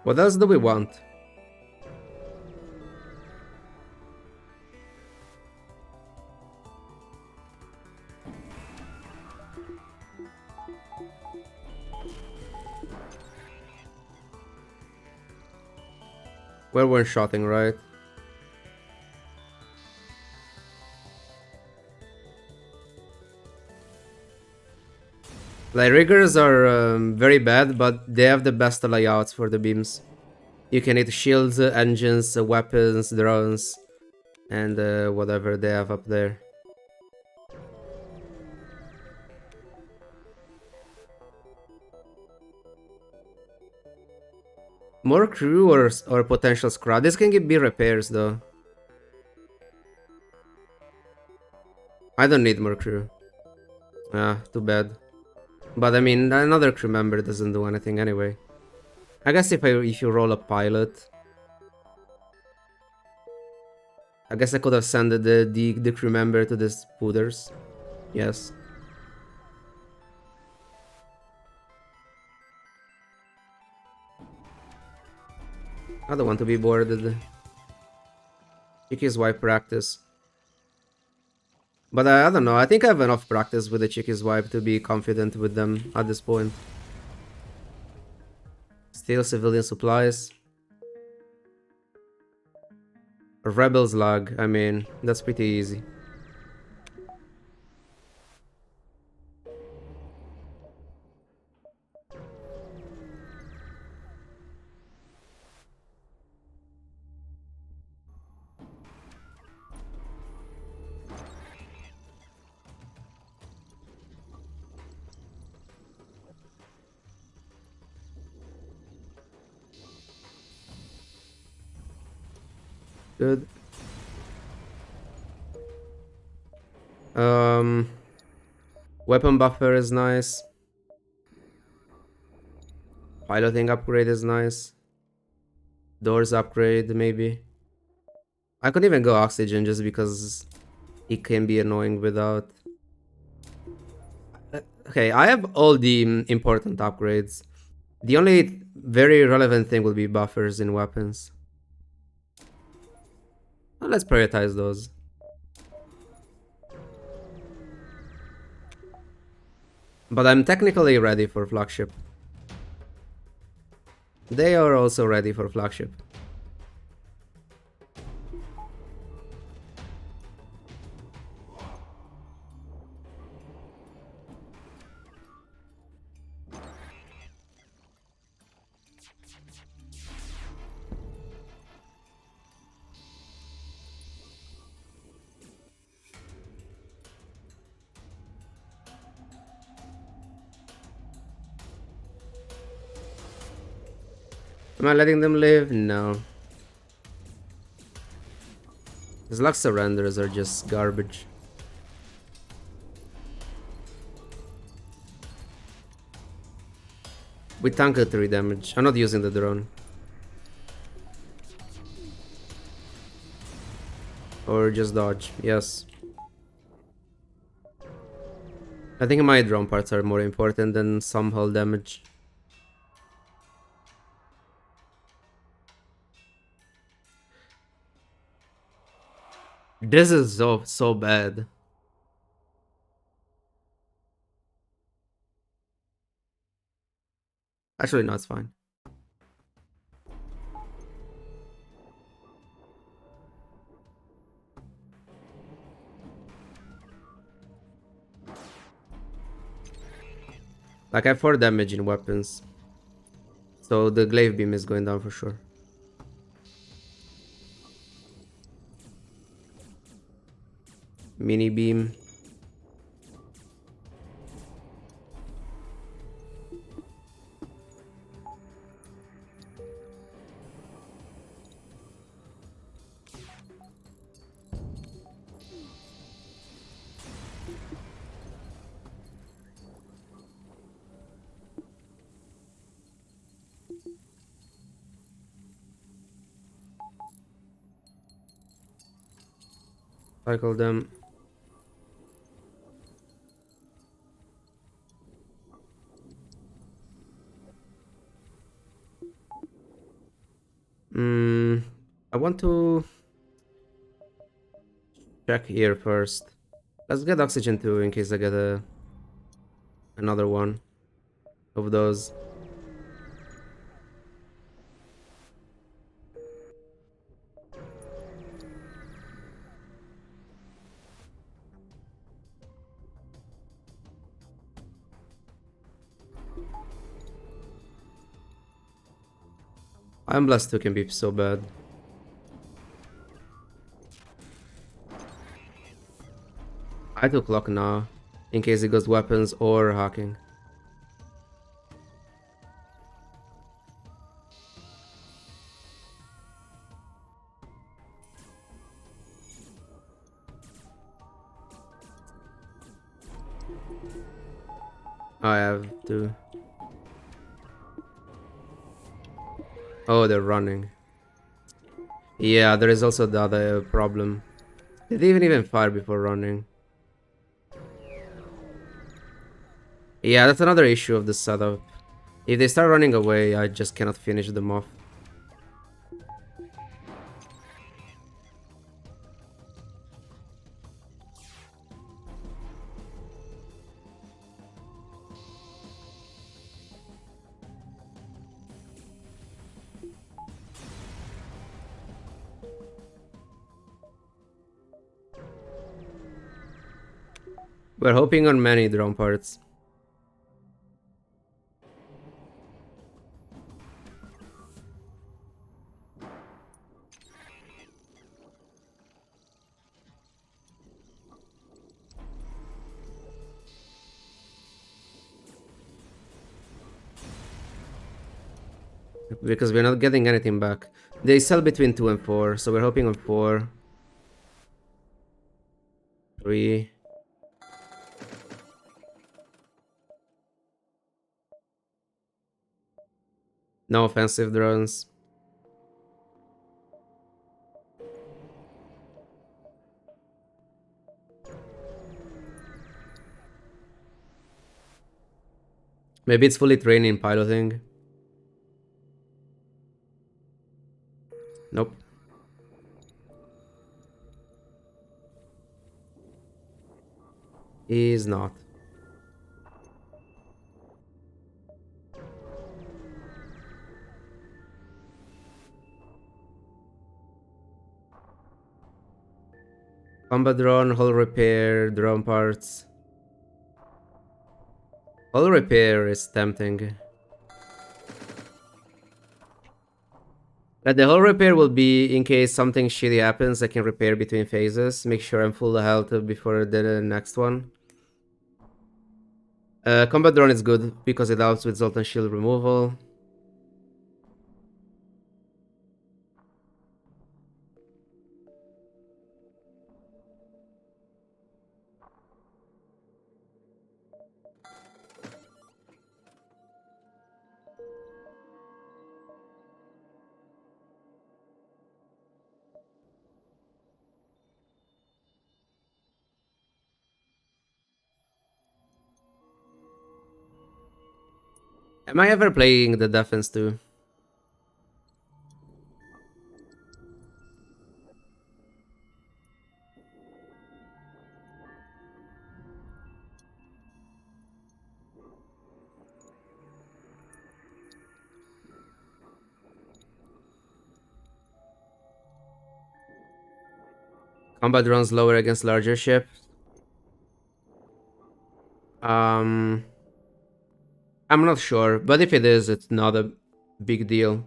What else do we want? We're one-shotting, right? Like, riggers are very bad, but they have the best layouts for the beams. You can hit shields, engines, weapons, drones, and whatever they have up there. More crew or potential scrap. This can be repairs though. I don't need more crew. Ah, too bad. But I mean, another crew member doesn't do anything anyway. I guess if you roll a pilot, I guess I could have sent the crew member to the spooters. Yes. I don't want to be boarded. Chicky's wipe practice. But I don't know, I think I have enough practice with the Chicky's wipe to be confident with them at this point. Steal civilian supplies. Rebels lag, I mean, that's pretty easy. Good. Um, weapon buffer is nice. Piloting upgrade is nice. Doors upgrade, maybe. I could even go oxygen just because it can be annoying without. Okay, I have all the important upgrades. The only very relevant thing will be buffers in weapons. Well, let's prioritize those. But I'm technically ready for Flagship. They are also ready for Flagship. Am I letting them live? No. These luck surrenders are just garbage. We tank at 3 damage. I'm not using the drone. Or just dodge. Yes. I think my drone parts are more important than some hull damage. This is so bad. Actually, no, it's fine. Like, I have 4 damage in weapons. So the glaive beam is going down for sure. Mini beam. Cycle them. I want to check here first. Let's get oxygen too in case I get another one of those. I'm blessed 2 can be so bad. I took lock now in case it goes weapons or hacking. I have to. Oh, they're running. Yeah, there is also the other problem. Did they even fire before running? Yeah, that's another issue of the setup. If they start running away, I just cannot finish them off. We're hoping on many drone parts. because we're not getting anything back. They sell between 2 and 4, so we're hoping on 4. 3. No offensive drones. Maybe it's fully trained in piloting. Nope. He's not. Combat drone, hull repair, drone parts. Hull repair is tempting. The hull repair will be in case something shitty happens, I can repair between phases. Make sure I'm full health before the next one. Combat drone is good because it helps with Zoltan shield removal. Am I ever playing the defense too? Combat drones lower against larger ships. I'm not sure, but if it is, it's not a big deal.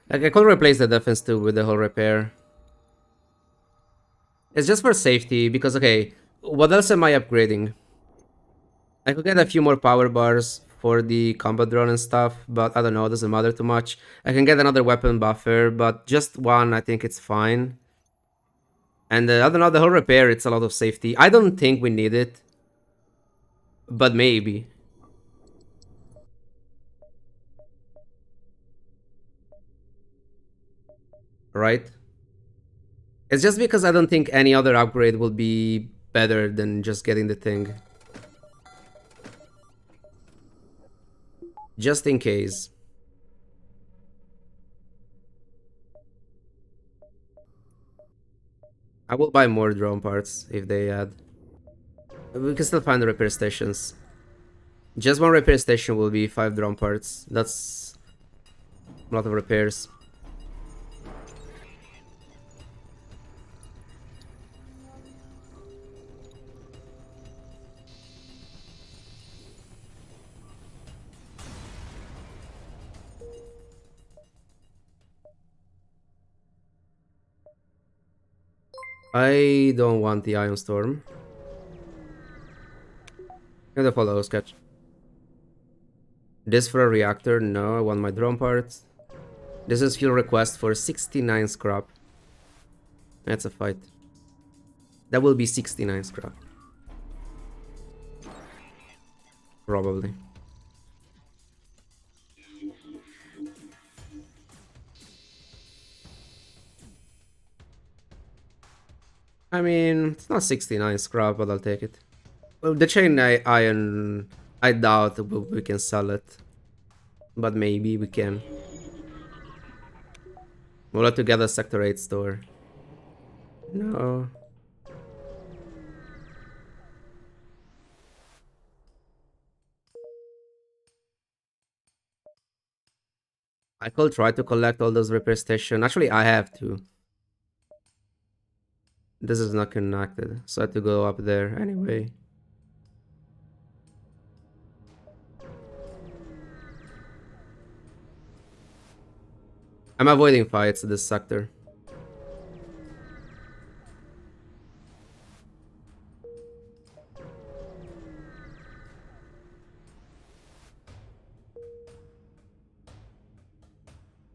Like, I could replace the defense too with the hull repair. It's just for safety, because, okay, what else am I upgrading? I could get a few more power bars for the combat drone and stuff, but I don't know, it doesn't matter too much. I can get another weapon buffer, but just one, I think it's fine. And I don't know, the whole repair, it's a lot of safety. I don't think we need it, but maybe. Right? It's just because I don't think any other upgrade will be better than just getting the thing. Just in case. I will buy more drone parts if they add. We can still find the repair stations. Just one repair station will be 5 drone parts. That's a lot of repairs. I don't want the Ion Storm. And the follow sketch. This for a reactor? No, I want my drone parts. This is fuel request for 69 scrap. That's a fight. That will be 69 scrap. Probably. I mean, it's not 69 scrap, but I'll take it. Well, the chain iron, I doubt we can sell it. But maybe we can. We'll have to get a Sector 8 store. No. I could try to collect all those repair stations. Actually, I have to. This is not connected, so I have to go up there anyway. I'm avoiding fights this sector.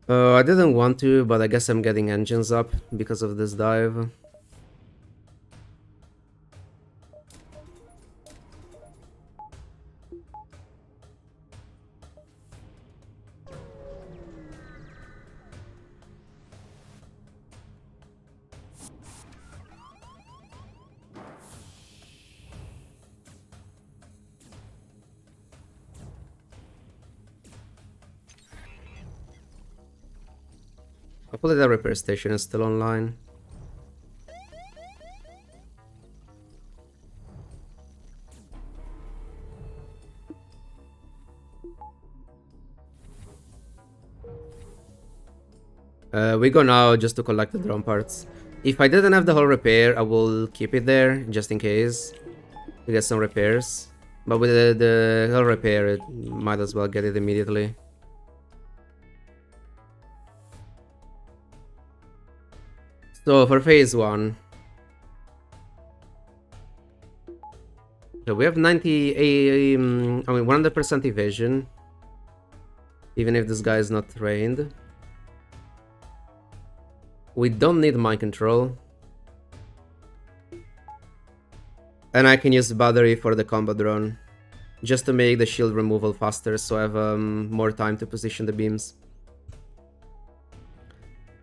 I didn't want to, but I guess I'm getting engines up because of this dive. Hopefully the repair station is still online. We go now just to collect the drone parts. If I didn't have the whole repair, I will keep it there just in case to get some repairs. But with the whole repair, it might as well get it immediately. So for phase 1, so we have 100% evasion, even if this guy is not trained. We don't need mind control. And I can use battery for the combat drone, just to make the shield removal faster, so I have more time to position the beams.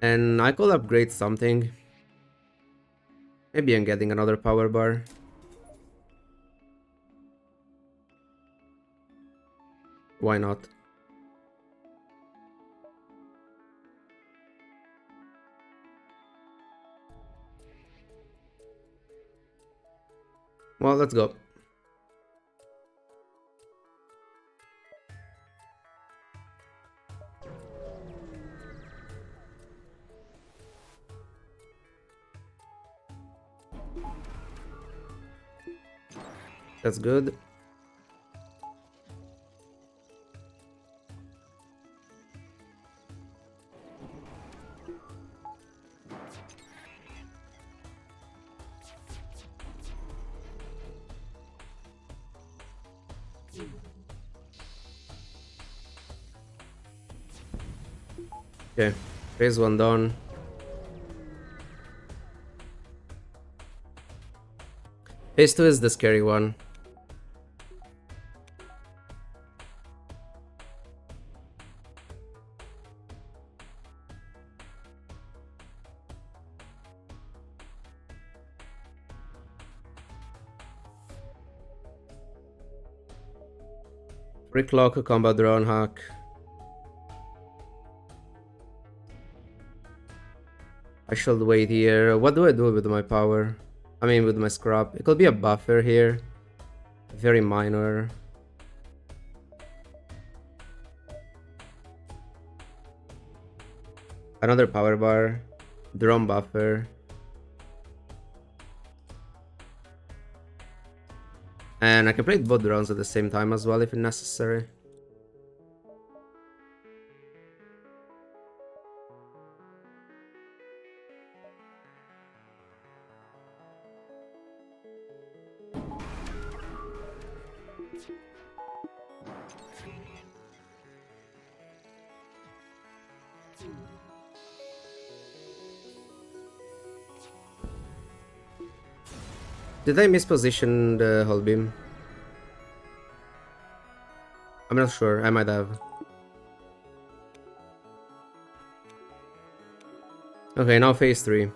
And I could upgrade something. Maybe I'm getting another power bar. Why not? Well, let's go. That's good. Okay, phase 1 done. Phase 2 is the scary one. Reclock, combat drone hack. I should wait here. What do I do with my power? I mean, with my scrap. It could be a buffer here. Very minor. Another power bar. Drone buffer. And I can play both drones at the same time as well if necessary. Did I misposition the Halberd Beam? I'm not sure, I might have. Okay, now phase 3.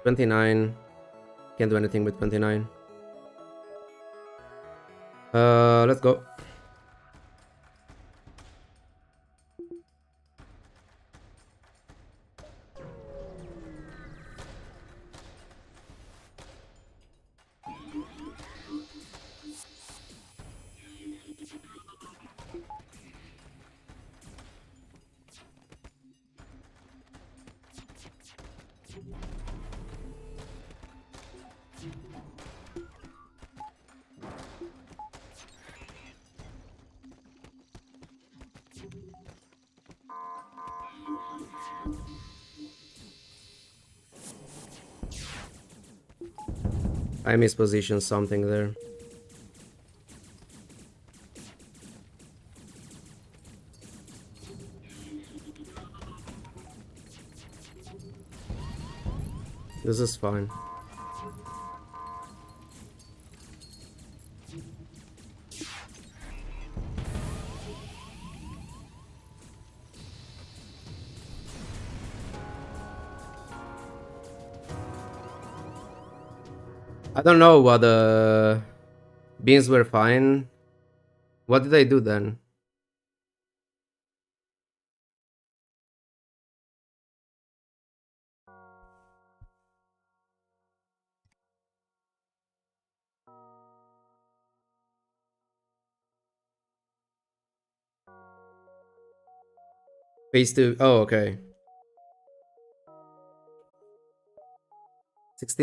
29. Can't do anything with 29. Let's go. I mispositioned something there. This is fine. I don't know what the beans were fine. What did I do then? Phase 2. Oh, okay. 16